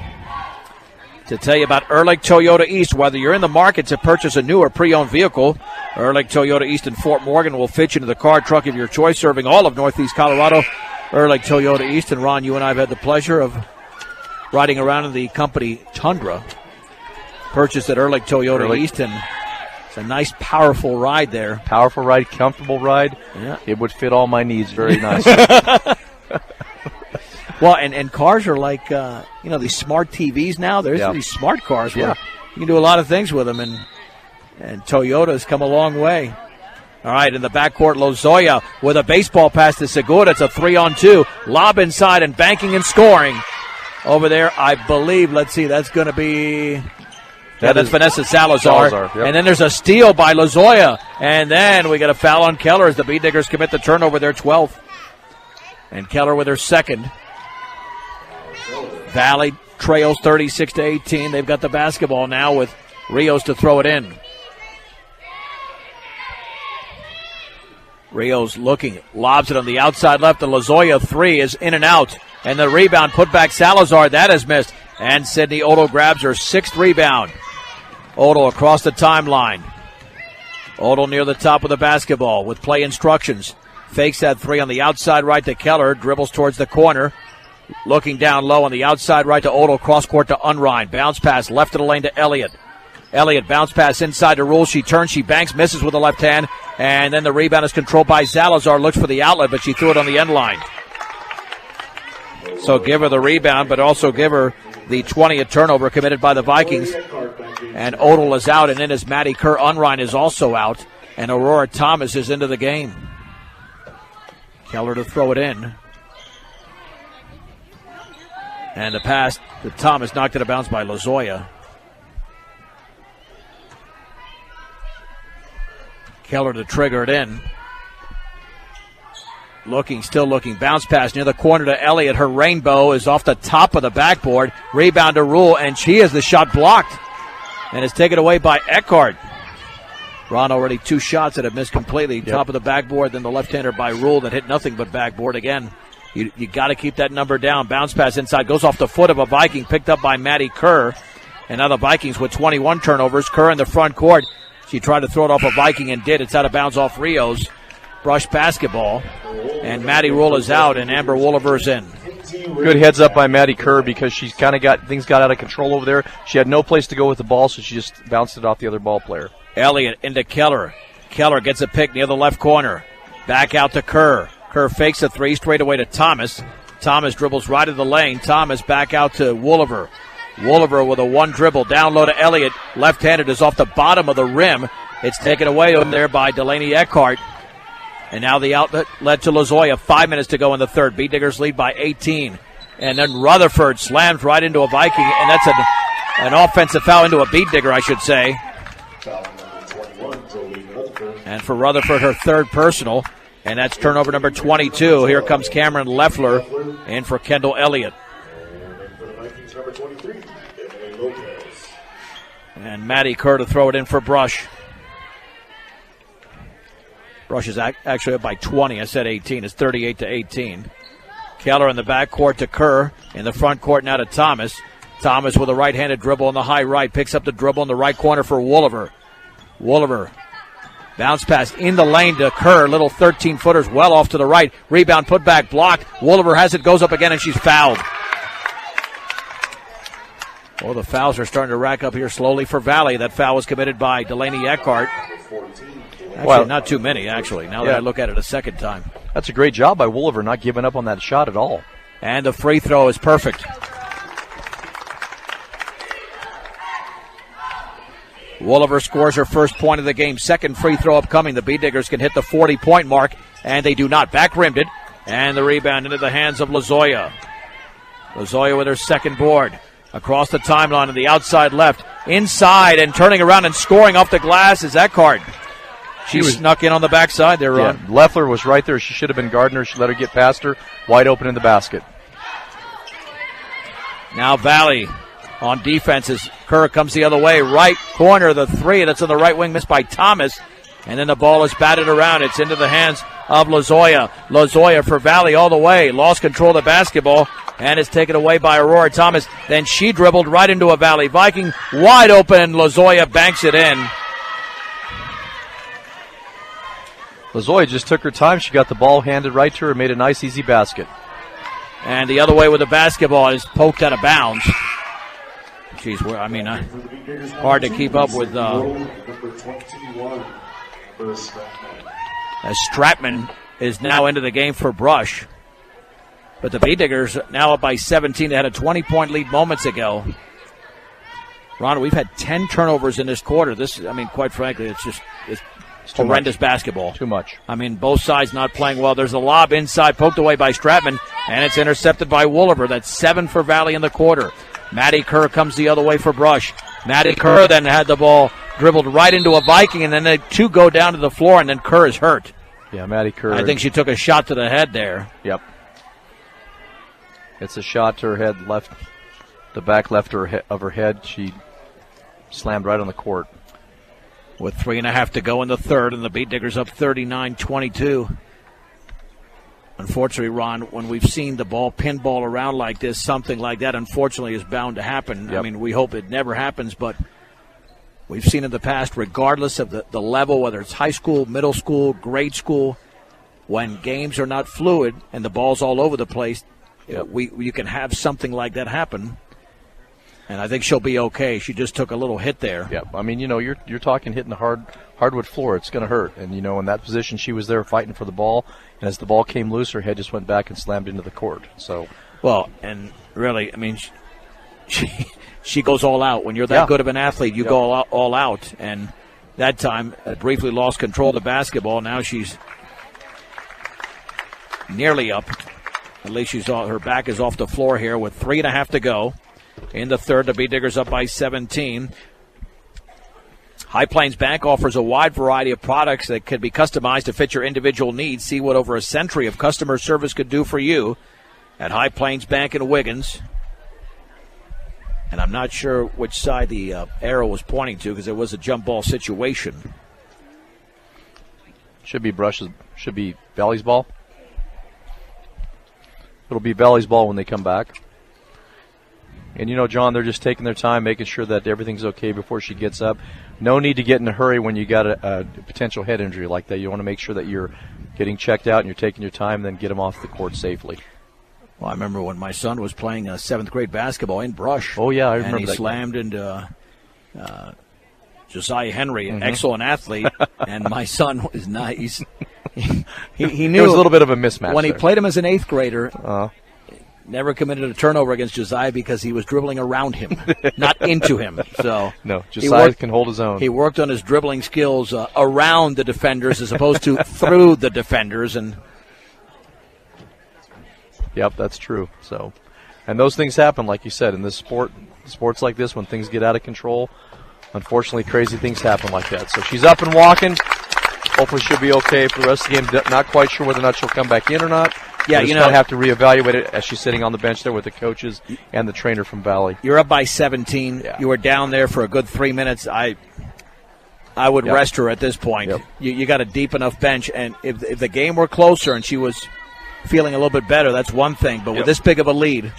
to tell you about Ehrlich Toyota East. Whether you're in the market to purchase a new or pre-owned vehicle, Ehrlich Toyota East in Fort Morgan will fit you into the car truck of your choice, serving all of Northeast Colorado. Ehrlich Toyota East. And Ron, you and I have had the pleasure of riding around in the company Tundra, purchased at Ehrlich Toyota East, and it's a nice, powerful ride there. Powerful ride, comfortable ride. Yeah. It would fit all my needs very nice. Well, and cars are like, these smart TVs now. There's these smart cars where you can do a lot of things with them, and Toyota's come a long way. All right, in the backcourt, Lozoya with a baseball pass to Segura. It's a 3-on-2. Lob inside and banking and scoring. Over there, I believe, let's see, that's going to be... that's Vanessa Salazar. Yep. And then there's a steal by Lozoya. And then we got a foul on Keller as the Beat Diggers commit the turnover, their 12th. And Keller with her second. Valley trails 36-18. They've got the basketball now with Rios to throw it in. Rios looking, lobs it on the outside left. The Lozoya three is in and out. And the rebound put back Salazar. That is missed. And Sydney Odell grabs her sixth rebound. Odell across the timeline. Odell near the top of the basketball with play instructions. Fakes that three on the outside right to Keller. Dribbles towards the corner. Looking down low on the outside right to Odell. Cross court to Unrein. Bounce pass left of the lane to Elliott. Elliott bounce pass inside to Rule. She turns, she banks, misses with the left hand. And then the rebound is controlled by Salazar. Looks for the outlet, but she threw it on the end line. So give her the rebound, but also give her the 20th turnover committed by the Vikings. And Odell is out, and then as Maddie Kerr, Unrein is also out. And Aurora Thomas is into the game. Keller to throw it in. And the pass to Thomas, knocked it out of bounds by Lozoya. Keller to trigger it in. Still looking. Bounce pass near the corner to Elliott. Her rainbow is off the top of the backboard. Rebound to Rule, and she has the shot blocked. And it's taken away by Eckhart. Ron already two shots that have missed completely. Yep. Top of the backboard, then the left-hander by Rule that hit nothing but backboard again. You got to keep that number down. Bounce pass inside. Goes off the foot of a Viking. Picked up by Maddie Kerr. And now the Vikings with 21 turnovers. Kerr in the front court. She tried to throw it off a Viking and did. It's out of bounds off Rios. Brush basketball. And Maddie Rule is out and Amber Wooliver's in. Good heads up by Maddie Kerr because she's kind of things got out of control over there. She had no place to go with the ball, so she just bounced it off the other ball player. Elliott into Keller. Keller gets a pick near the left corner. Back out to Kerr. Kerr fakes a three straight away to Thomas. Thomas dribbles right of the lane. Thomas back out to Wooliver. Wooliver with a one dribble. Down low to Elliott. Left-handed is off the bottom of the rim. It's taken away over there by Delaney Eckhart. And now the outlet led to Lozoya. 5 minutes to go in the third. Beat Diggers lead by 18. And then Rutherford slams right into a Viking. And that's an offensive foul into a Beat Digger, I should say. And for Rutherford, her third personal. And that's turnover number 22. Here comes Cameron Leffler in for Kendall Elliott. And Maddie Kerr to throw it in for Brush. Brush is actually up by 20. I said 18. It's 38-18. Keller in the backcourt to Kerr. In the front court now to Thomas. Thomas with a right-handed dribble on the high right. Picks up the dribble in the right corner for Wooliver. Wooliver. Bounce pass in the lane to Kerr. Little 13-footers well off to the right. Rebound put back blocked. Wooliver has it, goes up again, and she's fouled. Well, the fouls are starting to rack up here slowly for Valley. That foul was committed by Delaney Eckhart. Actually, not too many, actually, now that I look at it a second time. That's a great job by Wooliver, not giving up on that shot at all. And the free throw is perfect. Wooliver scores her first point of the game. Second free throw upcoming. The B-Diggers can hit the 40-point mark, and they do not. Back-rimmed it, and the rebound into the hands of Lozoya. Lozoya with her second board. Across the timeline on the outside left. Inside and turning around and scoring off the glass is Eckhart. She snuck in on the backside there, Ron. Yeah, Leffler was right there. She should have been Gardner. She let her get past her. Wide open in the basket. Now Valley on defenses. Kerr comes the other way. Right corner, the three. That's on the right wing, missed by Thomas. And then the ball is batted around. It's into the hands of Lozoya. Lozoya for Valley all the way. Lost control of the basketball. And it's taken away by Aurora Thomas. Then she dribbled right into a Valley Viking. Wide open. Lozoya banks it in. Lozoya just took her time. She got the ball handed right to her and made a nice, easy basket. And the other way with the basketball is poked out of bounds. Jeez, hard to keep up with. As Stratman is now into the game for Brush. But the B-Diggers now up by 17. They had a 20-point lead moments ago. Ron, we've had 10 turnovers in this quarter. Quite frankly, it's horrendous basketball. Too much. Both sides not playing well. There's a lob inside, poked away by Stratman, and it's intercepted by Wooliver. That's 7 for Valley in the quarter. Maddie Kerr comes the other way for Brush. Maddie Kerr then had the ball dribbled right into a Viking, and then the two go down to the floor, and then Kerr is hurt. Yeah, Maddie Kerr. I think she took a shot to the head there. Yep. It's a shot to her head, left, the back left of her head. She slammed right on the court. With 3.5 to go in the third, and the Beat-Diggers up 39-22. Unfortunately, Ron, when we've seen the ball pinball around like this, something like that, unfortunately, is bound to happen. Yep. We hope it never happens, but we've seen in the past, regardless of the level, whether it's high school, middle school, grade school, when games are not fluid and the ball's all over the place, you can have something like that happen. And I think she'll be okay. She just took a little hit there. Yep. You're talking hitting the hardwood floor. It's going to hurt. And, in that position, she was there fighting for the ball. And as the ball came loose, her head just went back and slammed into the court. So, well, and really, she goes all out. When you're that good of an athlete, you go all out. And that time, briefly lost control of the basketball. Now she's nearly up. At least her back is off the floor here with 3.5 to go. In the third, the B-Diggers up by 17. High Plains Bank offers a wide variety of products that can be customized to fit your individual needs. See what over a century of customer service could do for you at High Plains Bank in Wiggins. And I'm not sure which side the arrow was pointing to because it was a jump ball situation. Should be Valley's ball. It'll be Valley's ball when they come back. And, John, they're just taking their time, making sure that everything's okay before she gets up. No need to get in a hurry when you got a potential head injury like that. You want to make sure that you're getting checked out and you're taking your time, and then get them off the court safely. Well, I remember when my son was playing 7th grade basketball in Brush. Oh, yeah, I remember that. And he slammed into Josiah Henry, an excellent athlete, and my son was nice. He knew it was a little bit of a mismatch when he played him as an 8th grader. Never committed a turnover against Josiah because he was dribbling around him, not into him. So no, Josiah can hold his own. He worked on his dribbling skills around the defenders as opposed to through the defenders. And yep, that's true. So, and those things happen, like you said, in this sports like this, when things get out of control. Unfortunately, crazy things happen like that. So she's up and walking. Hopefully she'll be okay for the rest of the game. Not quite sure whether or not she'll come back in or not. Yeah, you know, have to reevaluate it as she's sitting on the bench there with the coaches and the trainer from Valley. You're up by 17. Yeah. You were down there for a good 3 minutes. I would rest her at this point. Yep. You got a deep enough bench, and if the game were closer and she was feeling a little bit better, that's one thing. But with this big of a lead,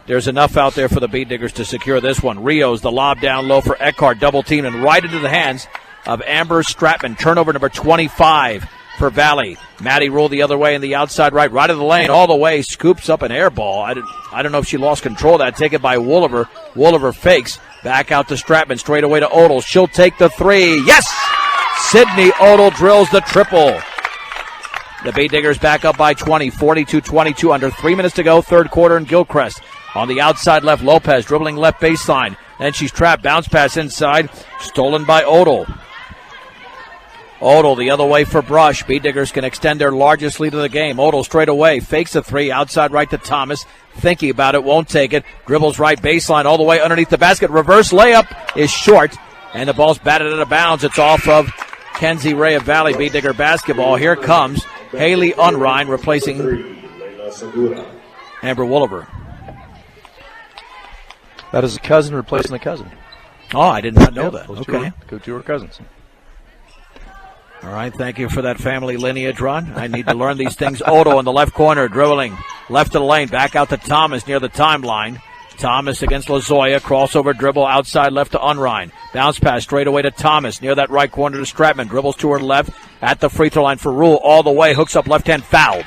there's enough out there for the Bead Diggers to secure this one. Rios, the lob down low for Eckhart, double teamed and right into the hands of Amber Stratman. Turnover number 25 for Valley. Maddie rolled the other way in the outside right of the lane, all the way, scoops up an air ball. I don't know if she lost control of that. Taken by Wooliver. Wooliver fakes. Back out to Stratman, straight away to Odell. She'll take the three. Yes! Sydney Odell drills the triple. The Bead Diggers back up by 20, 42-22, under 3 minutes to go, third quarter in Gilchrist. On the outside left, Lopez dribbling left baseline. Then she's trapped, bounce pass inside, stolen by Odell. Odell the other way for Brush. Bead Diggers can extend their largest lead of the game. Odell straight away, fakes a three, outside right to Thomas. Thinking about it, won't take it. Dribbles right baseline all the way underneath the basket. Reverse layup is short, and the ball's batted out of bounds. It's off of Kenzie Ray of Valley. Bead Digger basketball. Here comes Haley Unrein replacing Amber Wooliver. That is a cousin replacing a cousin. Oh, I did not know that. Okay. Go to her cousins. All right, thank you for that family lineage, Ron. I need to learn these things. Odo in the left corner, dribbling left of the lane, back out to Thomas near the timeline. Thomas against Lozoya, crossover dribble outside left to Unrein. Bounce pass straight away to Thomas near that right corner to Stratman. Dribbles to her left at the free throw line for Rule all the way, hooks up left hand, fouled.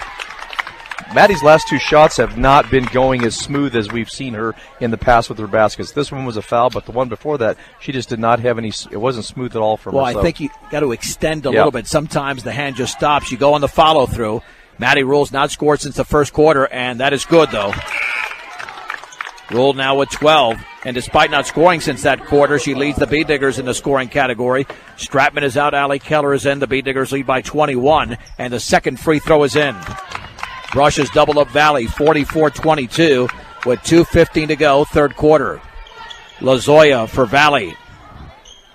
Maddie's last two shots have not been going as smooth as we've seen her in the past with her baskets. This one was a foul, but the one before that, she just did not have any. It wasn't smooth at all for her. Well, I think you got to extend a little bit. Sometimes the hand just stops. You go on the follow through. Maddie Rule's not scored since the first quarter, and that is good, though. Rule now with 12, and despite not scoring since that quarter, she leads the Bead Diggers in the scoring category. Stratman is out, Allie Keller is in. The Bead Diggers lead by 21, and the second free throw is in. Brush has doubled up Valley, 44-22, with 2:15 to go, third quarter. Lozoya for Valley.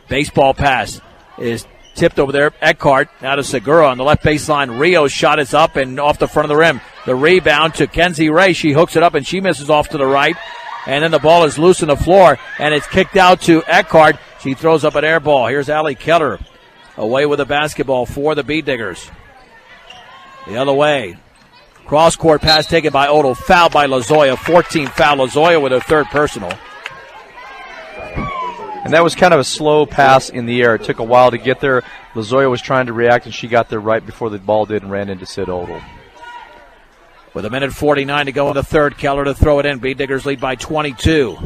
Baseball pass is tipped over there. Eckhart now to Segura on the left baseline. Rio's shot is up and off the front of the rim. The rebound to Kenzie Ray. She hooks it up and she misses off to the right. And then the ball is loose on the floor, and it's kicked out to Eckhart. She throws up an air ball. Here's Allie Keller away with the basketball for the Bead Diggers. The other way. Cross-court pass taken by Odell. Foul by Lozoya. 14 foul. Lozoya with her third personal. And that was kind of a slow pass in the air. It took a while to get there. Lozoya was trying to react, and she got there right before the ball did and ran into Sid Odell. With a minute 49 to go in the third, Keller to throw it in. Bead Diggers lead by 22.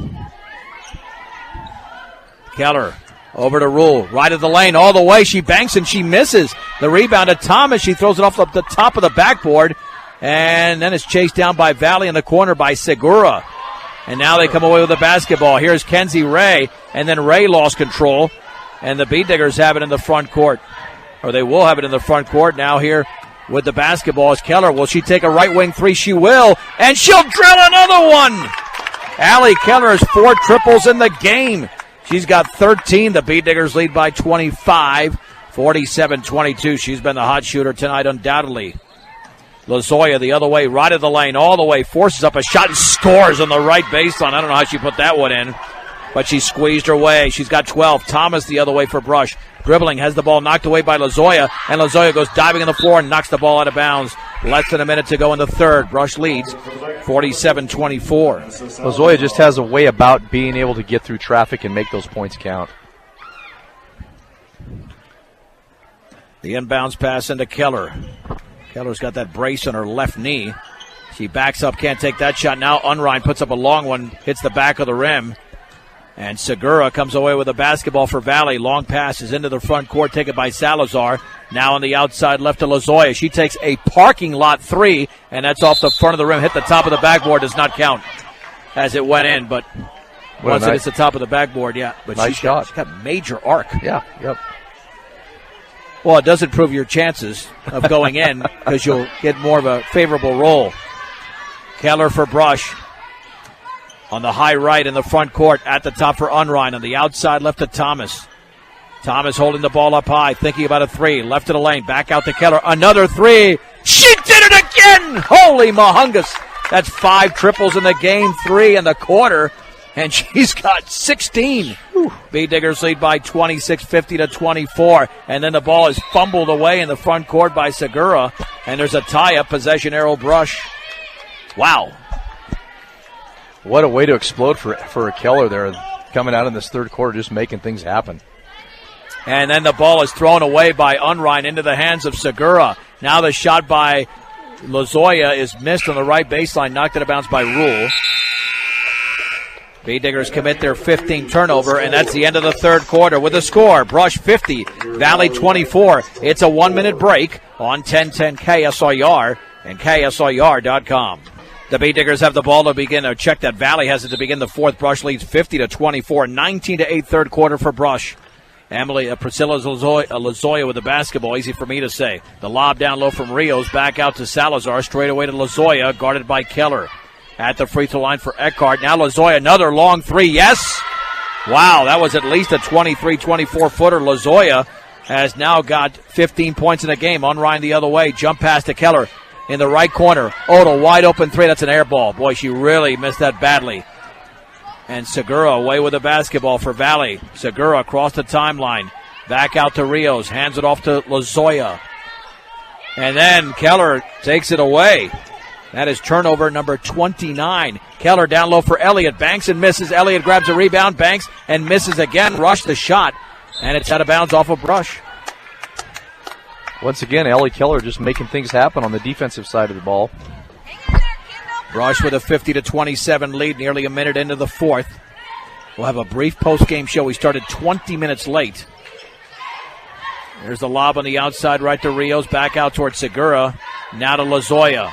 Keller over to Rule. Right of the lane all the way. She banks and she misses. The rebound to Thomas. She throws it off the top of the backboard. And then it's chased down by Valley in the corner by Segura. And now they come away with the basketball. Here's Kenzie Ray. And then Ray lost control. And the Bead Diggers have it in the front court. Or they will have it in the front court. Now here with the basketball is Keller. Will she take a right wing three? She will. And she'll drill another one. Allie Keller has 4 triples in the game. She's got 13. The Bead Diggers lead by 25. 47-22. She's been the hot shooter tonight undoubtedly. Lozoya the other way, right of the lane, all the way, forces up a shot and scores on the right baseline. I don't know how she put that one in, but she squeezed her way. She's got 12. Thomas the other way for Brush. Dribbling, has the ball knocked away by Lozoya, and Lozoya goes diving on the floor and knocks the ball out of bounds. Less than a minute to go in the third. Brush leads 47-24. Lozoya just has a way about being able to get through traffic and make those points count. The inbounds pass into Keller. Keller's got that brace on her left knee. She backs up, can't take that shot. Now Unrein puts up a long one, hits the back of the rim. And Segura comes away with a basketball for Valley. Long pass is into the front court, taken by Salazar. Now on the outside left to Lozoya. She takes a parking lot three, and that's off the front of the rim. Hit the top of the backboard, does not count as it went in. But once it hits the top of the backboard, yeah. But nice shot. She's got major arc. Yeah, yep. Well, it does improve your chances of going in because you'll get more of a favorable roll. Keller for Brush. On the high right in the front court, at the top for Unrein. On the outside left to Thomas. Thomas holding the ball up high, thinking about a three. Left to the lane, back out to Keller. Another three, She did it again! Holy mahungus. That's 5 triples in the game, 3 in the quarter, and she's got 16. Bee Diggers lead by 26, 50-24, and then the ball is fumbled away in the front court by Segura, and there's a tie-up, possession arrow Brush. Wow. What a way to explode for Keller there, coming out in this third quarter, just making things happen. And then the ball is thrown away by Unrein into the hands of Segura. Now the shot by Lozoya is missed on the right baseline, knocked out of bounds by Rule. Bee Diggers commit their 15th turnover, and that's the end of the third quarter with the score. Brush 50, Valley 24. It's a 1-minute break on 1010 KSRR and KSRR.com. The Bee Diggers have the ball to begin, or check that Valley has it to begin the fourth. Brush leads 50-24, 19-8 third quarter for Brush. Priscilla Lozoya with the basketball, easy for me to say. The lob down low from Rios, back out to Salazar, straight away to Lozoya, guarded by Keller. At the free throw line for Eckhart. Now Lozoya, another long three, yes! Wow, that was at least a 23, 24-footer. Lozoya has now got 15 points in the game. Unrein the other way, jump pass to Keller in the right corner. Odell, wide open three, that's an air ball. Boy, she really missed that badly. And Segura away with the basketball for Valley. Segura across the timeline. Back out to Rios. Hands it off to Lozoya. And then Keller takes it away. That is turnover number 29. Keller down low for Elliott. Banks and misses. Elliott grabs a rebound. Banks and misses again. Rush the shot. And it's out of bounds off of Brush. Once again, Ellie Keller just making things happen on the defensive side of the ball. Brush with a 50-27 lead, nearly a minute into the fourth. We'll have a brief post-game show. We started 20 minutes late. There's the lob on the outside right to Rios, back out towards Segura. Now to Lozoya.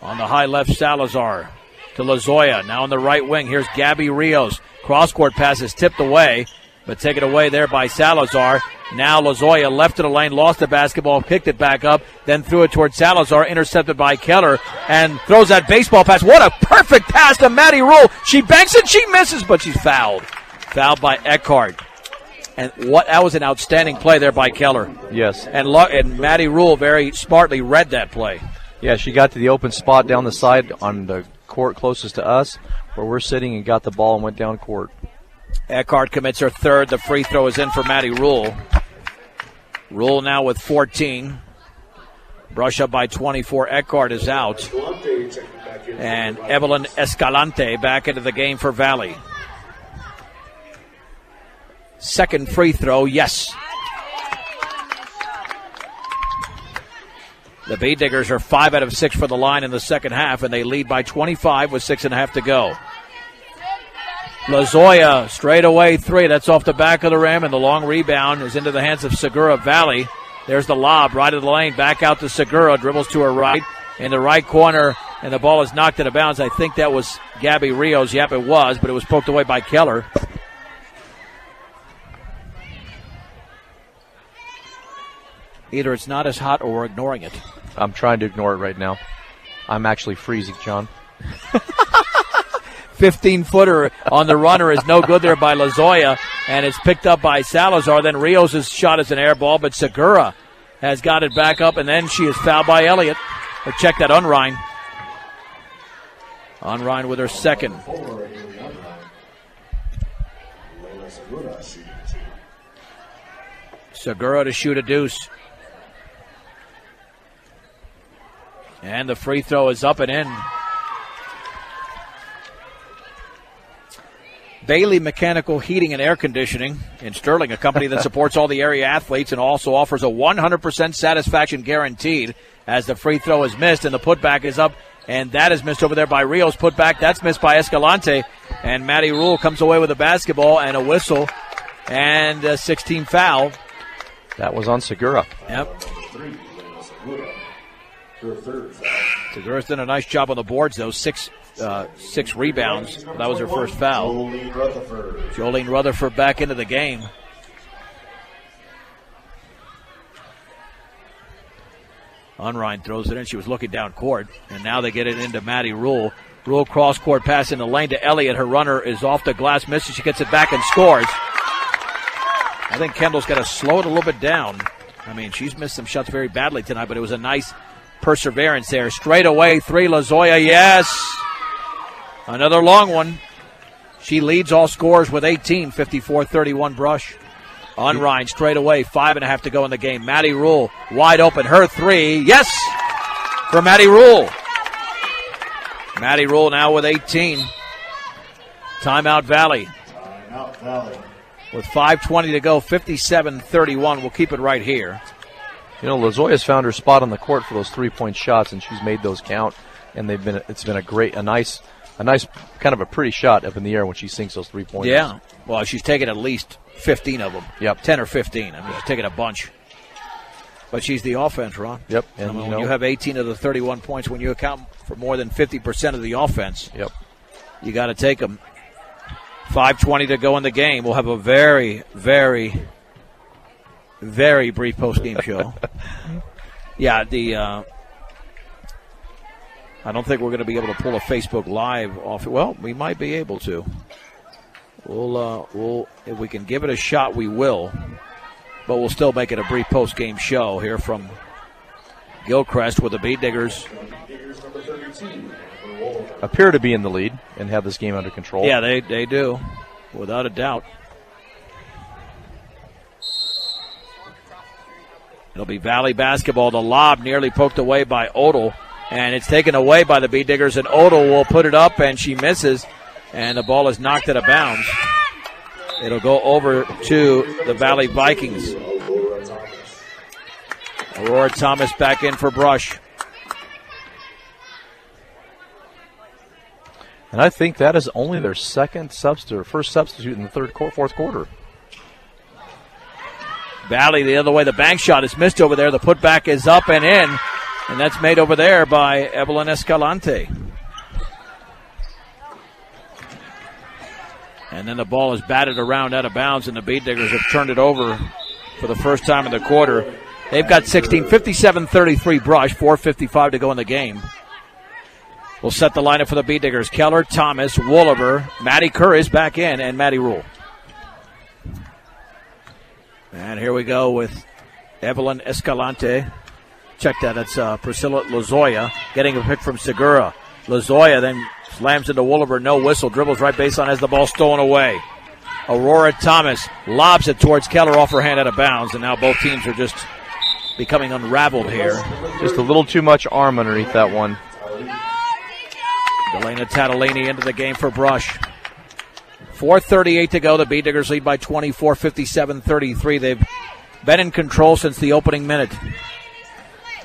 On the high left, Salazar to Lozoya. Now on the right wing, here's Gabby Rios. Cross-court pass is tipped away, but taken away there by Salazar. Now Lozoya left to the lane, lost the basketball, picked it back up, then threw it towards Salazar, intercepted by Keller, and throws that baseball pass. What a perfect pass to Maddie Rule. She banks it, she misses, but she's fouled. Fouled by Eckhart. And that was an outstanding play there by Keller. Yes. And Maddie Rule very smartly read that play. Yeah, she got to the open spot down the side on the court closest to us, where we're sitting, and got the ball and went down court. Eckhart commits her third. The free throw is in for Maddie Rule. Rule now with 14. Brush up by 24. Eckhart is out. And Evelyn Escalante back into the game for Valley. Second free throw, yes. The Bee Diggers are 5 out of 6 for the line in the second half, and they lead by 25 with 6.5 to go. Lozoya, straight away three. That's off the back of the rim, and the long rebound is into the hands of Segura Valley. There's the lob, right of the lane, back out to Segura, dribbles to her right, in the right corner, and the ball is knocked out of bounds. I think that was Gabby Rios. Yep, it was, but it was poked away by Keller. Either it's not as hot or we're ignoring it. I'm trying to ignore it right now. I'm actually freezing, John. 15-footer on the runner is no good there by Lozoya, and it's picked up by Salazar. Then Rios' shot is an air ball, but Segura has got it back up, and then she is fouled by Elliott. Or check that, Unrein. Unrein with her second. Segura to shoot a deuce. And the free throw is up and in. Bailey Mechanical Heating and Air Conditioning in Sterling, a company that supports all the area athletes and also offers a 100% satisfaction guaranteed, as the free throw is missed and the putback is up, and that is missed over there by Rios. Putback, that's missed by Escalante, and Maddie Rule comes away with a basketball and a whistle and a 16 foul. That was on Segura. Yep. Segura's done a nice job on the boards, though. Six rebounds. That was her first foul. Jolene Rutherford back into the game. Unrein throws it in. She was looking down court, and now they get it into Maddie Rule. Rule cross-court pass in the lane to Elliott. Her runner is off the glass, misses. She gets it back and scores. I think Kendall's got to slow it a little bit down. I mean, she's missed some shots very badly tonight, but it was a nice perseverance there. Straight away, 3, Lozoya, yes. Another long one. She leads all scorers with 18, 54-31 Brush. Unrein straight away, 5.5 to go in the game. Maddie Rule wide open, her 3, yes, for Maddie Rule. Maddie Rule now with 18. Timeout Valley. With 5:20 to go, 57-31. We'll keep it right here. You know, Lozoya's found her spot on the court for those 3-point shots, and she's made those count. And it's been a nice kind of a pretty shot up in the air when she sinks those 3 pointers. Yeah. Well, she's taken at least 15 of them. Yep. 10 or 15. I mean, she's taken a bunch. But she's the offense, Ron. Yep. And when you have 18 of the 31 points, when you account for more than 50% of the offense, yep, you got to take them. 5:20 to go in the game. We'll have a very, very, very brief post-game show. Yeah, I don't think we're going to be able to pull a Facebook Live off. Well, we might be able to. We'll if we can give it a shot, we will. But we'll still make it a brief post-game show here from Gilchrist with the Bead Diggers. Appear to be in the lead and have this game under control. Yeah, they do, without a doubt. It'll be Valley basketball. The lob nearly poked away by Odell, and it's taken away by the Bead Diggers, and Odell will put it up, and she misses, and the ball is knocked out of bounds. It'll go over to the Valley Vikings. Aurora Thomas back in for Brush. And I think that is only their first substitute in the fourth quarter. Valley the other way. The bank shot is missed over there. The putback is up and in, and that's made over there by Evelyn Escalante. And then the ball is batted around out of bounds, and the Bead Diggers have turned it over for the first time in the quarter. They've got 16, 57-33 Brush, 4:55 to go in the game. We'll set the lineup for the Bead Diggers. Keller, Thomas, Wooliver, Maddie Kerr is back in, and Maddie Rule. And here we go with Evelyn Escalante. Check that. That's Priscilla Lozoya getting a pick from Segura. Lozoya then slams into Wooliver. No whistle. Dribbles right baseline, has the ball stolen away. Aurora Thomas lobs it towards Keller off her hand out of bounds, and now both teams are just becoming unraveled here. Just a little too much arm underneath that one. Delana Tatalini into the game for Brush. 4:38 to go. The Bead Diggers lead by 24, 57-33. They've been in control since the opening minute.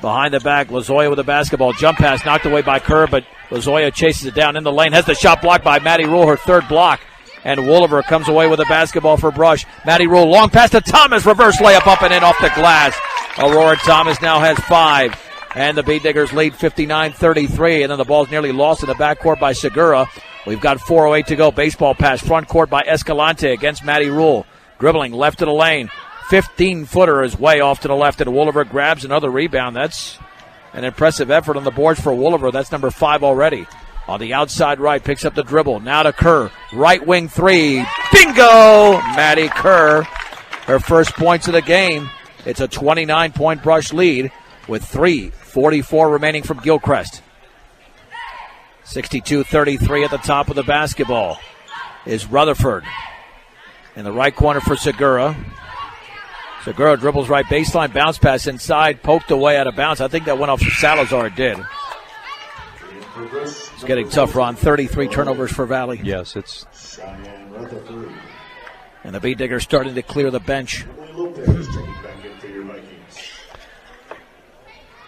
Behind the back, Lozoya with the basketball. Jump pass knocked away by Kerr, but Lozoya chases it down in the lane. Has the shot blocked by Maddie Rule, her third block. And Wooliver comes away with the basketball for Brush. Maddie Rule, long pass to Thomas. Reverse layup up and in off the glass. Aurora Thomas now has 5. And the Bead Diggers lead 59-33. And then the ball's nearly lost in the backcourt by Segura. We've got 4:08 to go. Baseball pass front court by Escalante against Maddie Rule. Dribbling left of the lane. 15-footer is way off to the left. And Wooliver grabs another rebound. That's an impressive effort on the boards for Wooliver. That's number 5 already. On the outside right, picks up the dribble. Now to Kerr. Right wing 3. Bingo! Maddie Kerr. Her first points of the game. It's a 29-point Brush lead with 3:44 remaining from Gilchrist. 62-33 at the top of the basketball is Rutherford. In the right corner for Segura. Segura dribbles right baseline, bounce pass inside, poked away out of bounds. I think that went off Salazar, it did. It's getting tough, Ron. 33 turnovers for Valley. Yes, it's. And the Bead Diggers starting to clear the bench.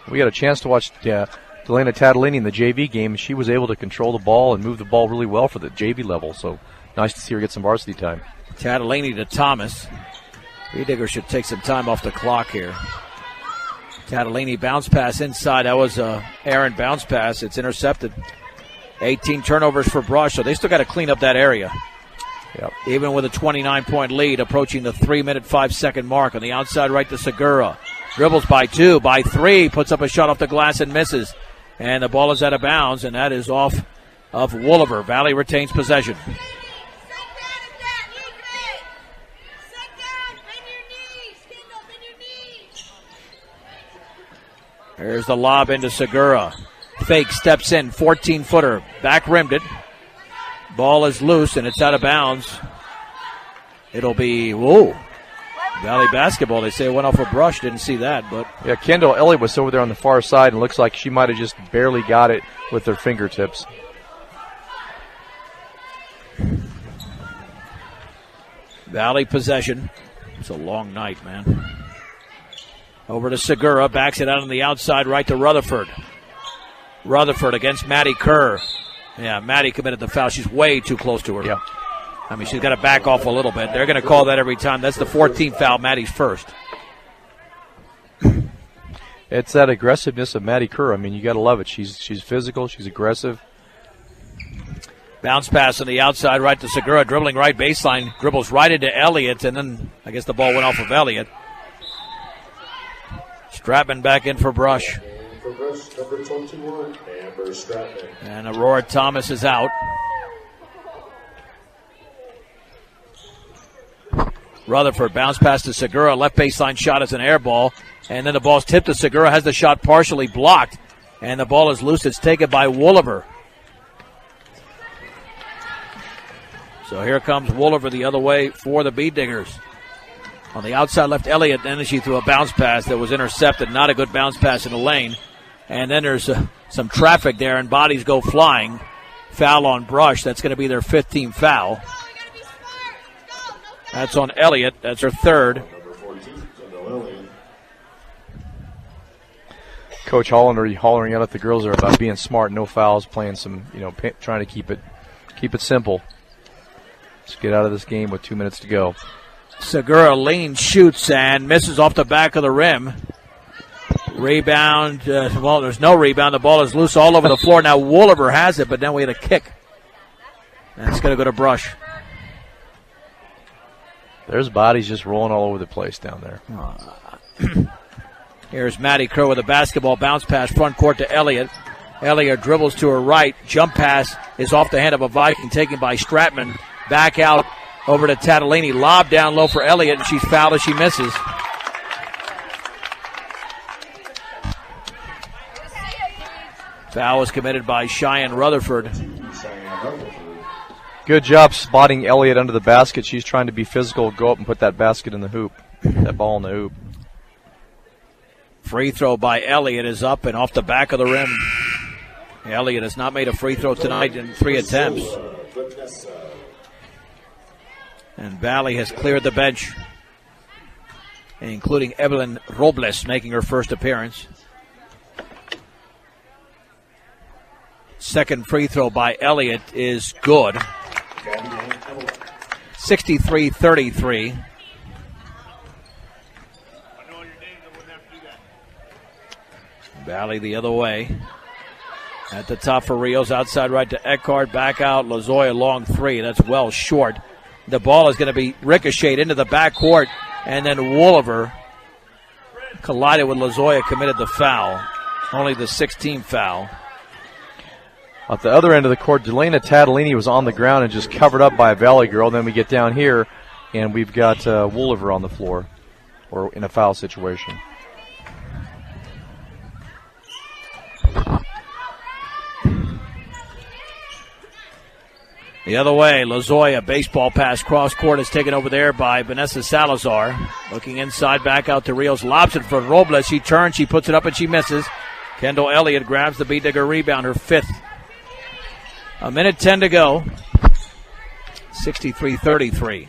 We got a chance to watch Delana Tatalini in the JV game. She was able to control the ball and move the ball really well for the JV level, so nice to see her get some varsity time. Tatalini to Thomas. Bead Diggers should take some time off the clock here. Tatalini bounce pass inside. That was a errant bounce pass. It's intercepted. 18 turnovers for Brush, so they still got to clean up that area. Yep. Even with a 29-point lead, approaching the 3-minute, 5-second mark. On the outside right to Segura. Dribbles by 2, by 3, puts up a shot off the glass and misses. And the ball is out of bounds, and that is off of Wooliver. Valley retains possession. There's the lob into Segura. Fake steps in, 14-footer. Back rimmed it. Ball is loose, and it's out of bounds. It'll be, Valley basketball. They say it went off a brush. Didn't see that, but. Yeah, Kendall Elliott was over there on the far side, and looks like she might have just barely got it with her fingertips. Valley possession. It's a long night, man. Over to Segura, backs it out on the outside, right to Rutherford. Rutherford against Maddie Kerr. Yeah, Maddie committed the foul. She's way too close to her. Yeah. I mean, she's got to back off a little bit. They're going to call that every time. That's the 14th foul, Maddie's first. It's that aggressiveness of Maddie Kerr. I mean, you got to love it. She's physical. She's aggressive. Bounce pass on the outside, right to Segura, dribbling right baseline, dribbles right into Elliott, and then I guess the ball went off of Elliott. Stratman back in for Brush. For Brush, number 21, Amber Stratman. And Aurora Thomas is out. Rutherford bounce pass to Segura, left baseline shot is an air ball, and then the ball's tipped to Segura, has the shot partially blocked, and the ball is loose. It's taken by Wooliver. So here comes Wooliver the other way for the Bead Diggers. On the outside left, Elliott, then she threw a bounce pass that was intercepted. Not a good bounce pass in the lane. And then there's some traffic there, and bodies go flying. Foul on Brush. That's going to be their 15th foul. That's on Elliott. That's her third. Coach hollering out at the girls there about being smart, no fouls, playing some, trying to keep it simple. Let's get out of this game with 2 minutes to go. Segura leans, shoots, and misses off the back of the rim. Rebound. There's no rebound. The ball is loose all over the floor. Now Wooliver has it, but then we had a kick. And it's going to go to Brush. There's bodies just rolling all over the place down there. Here's Maddie Kerr with a basketball bounce pass front court to Elliott. Elliott dribbles to her right. Jump pass is off the hand of a Viking, taken by Stratman. Back out over to Tatalini. Lob down low for Elliott, and she's fouled as she misses. Foul was committed by Cheyenne Rutherford. Good job spotting Elliott under the basket. She's trying to be physical, go up and put that basket in the hoop, that ball in the hoop. Free throw by Elliott is up and off the back of the rim. Elliott has not made a free throw tonight in 3 attempts. And Valley has cleared the bench, including Evelyn Robles making her first appearance. Second free throw by Elliott is good. 63-33. Valley the other way. At the top for Rios, outside right to Eckhart, back out. Lozoya long three. That's well short. The ball is going to be ricocheted into the backcourt, and then Wooliver collided with Lozoya, committed the foul. Only the 16th foul. At the other end of the court, Delana Tatalini was on the ground and just covered up by a Valley girl. Then we get down here, and we've got Wooliver on the floor, or in a foul situation. The other way, Lozoya, baseball pass, cross court is taken over there by Vanessa Salazar. Looking inside, back out to Rios, lobs it for Robles. She turns, she puts it up, and she misses. Kendall Elliott grabs the Bead Digger rebound, her fifth. 1:10 to go. 63-33.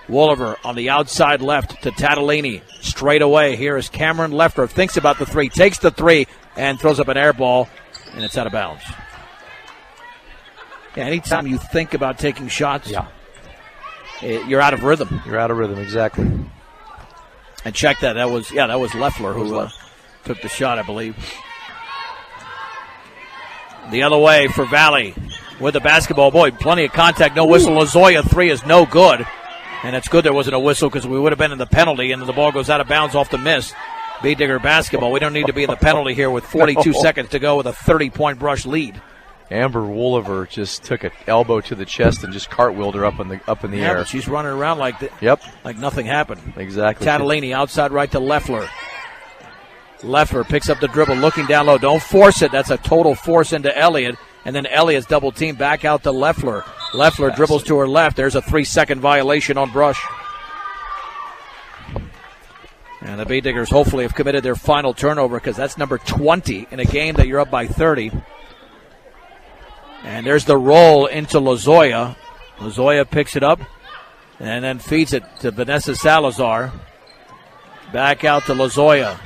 Wooliver on the outside left to Tatalini. Straight away, here is Cameron Leffler. Thinks about the three, takes the three, and throws up an air ball, and it's out of bounds. Yeah, anytime you think about taking shots, you're out of rhythm. You're out of rhythm, exactly. And check that. That was Leffler who took the shot, I believe. The other way for Valley with the basketball. Boy, plenty of contact, no whistle. Lozoya three is no good. And it's good there wasn't a whistle because we would have been in the penalty, and the ball goes out of bounds off the miss. Bead Digger basketball. We don't need to be in the penalty here with 42 seconds to go with a 30-point Brush lead. Amber Wooliver just took an elbow to the chest and just cartwheeled her up in the air. But she's running around like like nothing happened. Exactly. Tatalini outside right to Leffler. Leffler picks up the dribble, looking down low. Don't force it. That's a total force into Elliott. And then Elliott's double team back out to Leffler. Leffler dribbles to her left. There's a 3-second violation on Brush. And the Bay Diggers hopefully have committed their final turnover because that's number 20 in a game that you're up by 30. And there's the roll into Lozoya. Lozoya picks it up and then feeds it to Vanessa Salazar. Back out to Lozoya.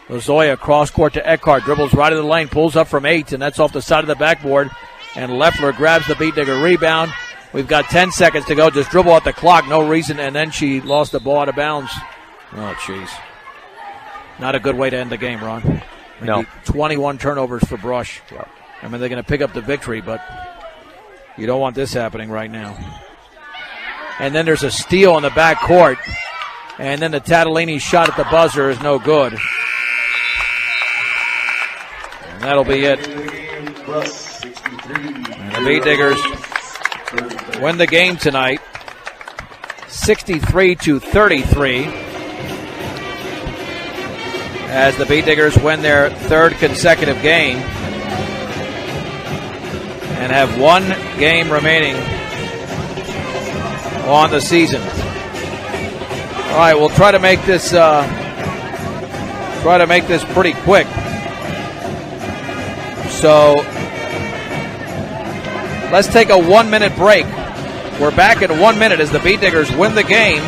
Lozoya cross court to Eckhart. Dribbles right in the lane. Pulls up from 8, and that's off the side of the backboard. And Leffler grabs the Beat Digger rebound. We've got 10 seconds to go. Just dribble out the clock. No reason. And then she lost the ball out of bounds. Oh, jeez. Not a good way to end the game, Ron. No. 21 turnovers for Brush. Yep. I mean, they're going to pick up the victory, but you don't want this happening right now. And then there's a steal in the back court. And then the Tatalini shot at the buzzer is no good. And that'll be it. And the Beat Diggers win the game tonight, 63-33. As the Beat Diggers win their third consecutive game and have one game remaining on the season. All right, we'll try to make this pretty quick. So let's take a 1-minute break. We're back in 1 minute as the Beat Diggers win the game,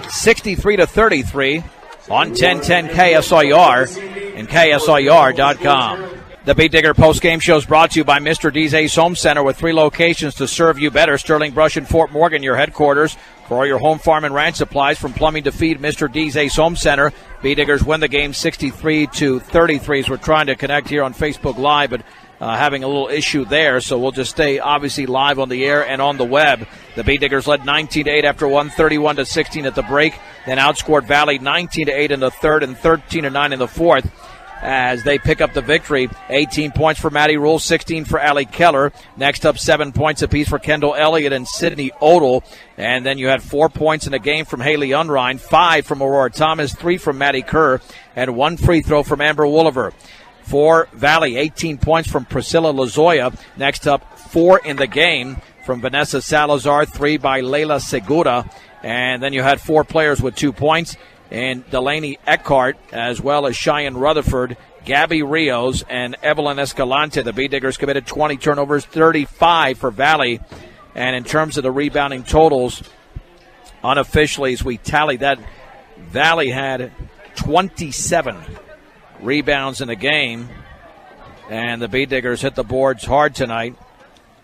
63-33. On 1010 KSIR and KSIR.com. The Beat Digger postgame show is brought to you by Mr. D's Ace Home Center with 3 locations to serve you better. Sterling Brush and Fort Morgan, your headquarters. For all your home, farm, and ranch supplies from plumbing to feed, Mr. D's Ace Home Center. Beat Diggers win the game 63-33 as we're trying to connect here on Facebook Live, but having a little issue there, so we'll just stay obviously live on the air and on the web. The Beat Diggers led 19-8 after 31-16 at the break, then outscored Valley 19-8 in the third and 13-9 in the fourth as they pick up the victory. 18 points for Maddie Rule, 16 for Allie Keller. Next up, 7 points apiece for Kendall Elliott and Sydney Odell. And then you had 4 points in the game from Haley Unrein, 5 from Aurora Thomas, 3 from Maddie Kerr, and 1 free throw from Amber Wooliver. For Valley, 18 points from Priscilla Lozoya. Next up, 4 in the game from Vanessa Salazar, 3 by Leila Segura. And then you had 4 players with 2 points, and Delaney Eckhart, as well as Cheyenne Rutherford, Gabby Rios, and Evelyn Escalante. The Beat Diggers committed 20 turnovers, 35 for Valley. And in terms of the rebounding totals, unofficially, as we tallied that, Valley had 27 rebounds in the game, and the Beat Diggers hit the boards hard tonight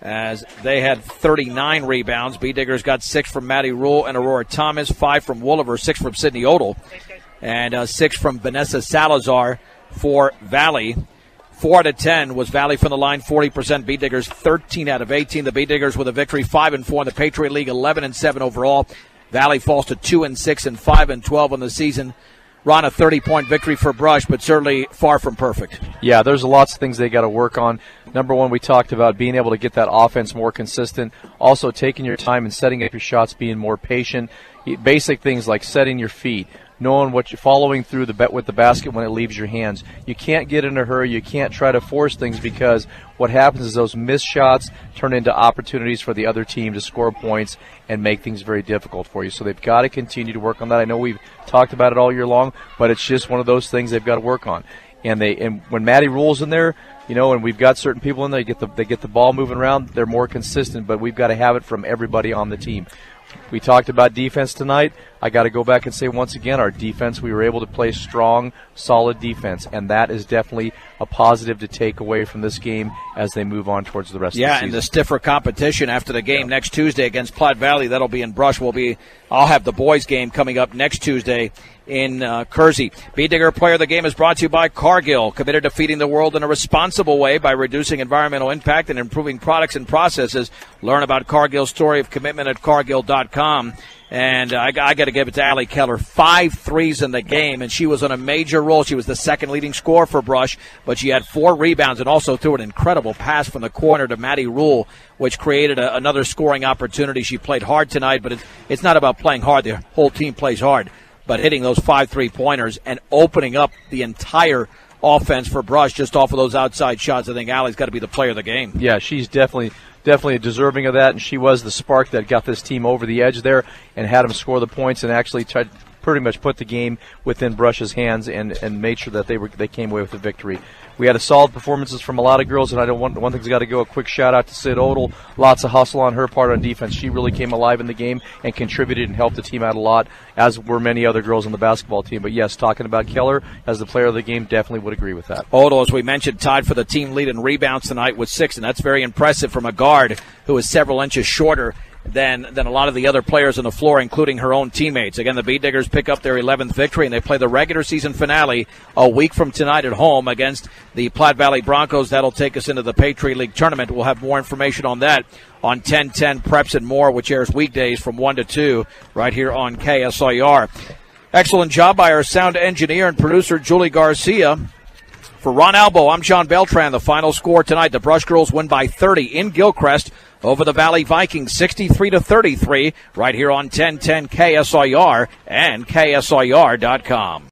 as they had 39 rebounds. Beat Diggers got 6 from Maddie Rule and Aurora Thomas, 5 from Wooliver, 6 from Sydney Odell, and 6 from Vanessa Salazar for Valley. 4 out of 10 was Valley from the line, 40%. Beat Diggers 13 out of 18. The Beat Diggers with a victory, 5-4 in the Patriot League, 11-7 overall. Valley falls to 2-6 and 5-12 on the season. Ron, a 30-point victory for Brush, but certainly far from perfect. Yeah, there's lots of things they got to work on. Number one, we talked about being able to get that offense more consistent. Also, taking your time and setting up your shots, being more patient. Basic things like setting your feet, knowing what you're following through with the basket when it leaves your hands. You can't get in a hurry. You can't try to force things because what happens is those missed shots turn into opportunities for the other team to score points and make things very difficult for you. So they've got to continue to work on that. I know we've talked about it all year long, but it's just one of those things they've got to work on. And when Maddie Rule's in there, and we've got certain people in there, they get the ball moving around, they're more consistent, but we've got to have it from everybody on the team. We talked about defense tonight. I got to go back and say once again, our defense, we were able to play strong, solid defense, and that is definitely a positive to take away from this game as they move on towards the rest of the season. Yeah, and the stiffer competition after the game next Tuesday against Platte Valley. That'll be in Brush. I'll have the boys' game coming up next Tuesday in Kersey. Beat Digger Player of the Game is brought to you by Cargill, committed to feeding the world in a responsible way by reducing environmental impact and improving products and processes. Learn about Cargill's story of commitment at Cargill.com. And I got to give it to Allie Keller. 5 threes in the game, and she was on a major role. She was the second leading scorer for Brush, but she had 4 rebounds and also threw an incredible pass from the corner to Maddie Rule, which created another scoring opportunity. She played hard tonight, but it's not about playing hard. The whole team plays hard. but hitting those 5 3-pointers and opening up the entire offense for Brush just off of those outside shots. I think Allie's got to be the player of the game. Yeah, she's definitely deserving of that, and she was the spark that got this team over the edge there and had them score the points and actually tried pretty much put the game within Brush's hands and made sure that they came away with the victory. We had a solid performances from a lot of girls, and one thing's got to go. A quick shout out to Sid Odell. Lots of hustle on her part on defense. She really came alive in the game and contributed and helped the team out a lot, as were many other girls on the basketball team. But yes, talking about Keller as the player of the game, definitely would agree with that. Odell, as we mentioned, tied for the team lead in rebounds tonight with 6, and that's very impressive from a guard who is several inches shorter than a lot of the other players on the floor, including her own teammates. Again, the Bead Diggers pick up their 11th victory, and they play the regular season finale a week from tonight at home against the Platte Valley Broncos. That'll take us into the Patriot League tournament. We'll have more information on that on 1010 Preps and More, which airs weekdays from 1 to 2 right here on KSIR. Excellent job by our sound engineer and producer, Julie Garcia. For Ron Albo, I'm John Beltran. The final score tonight, the Brush Girls win by 30 in Gilcrest over the Valley Vikings, 63-33, right here on 1010 KSIR and KSIR.com.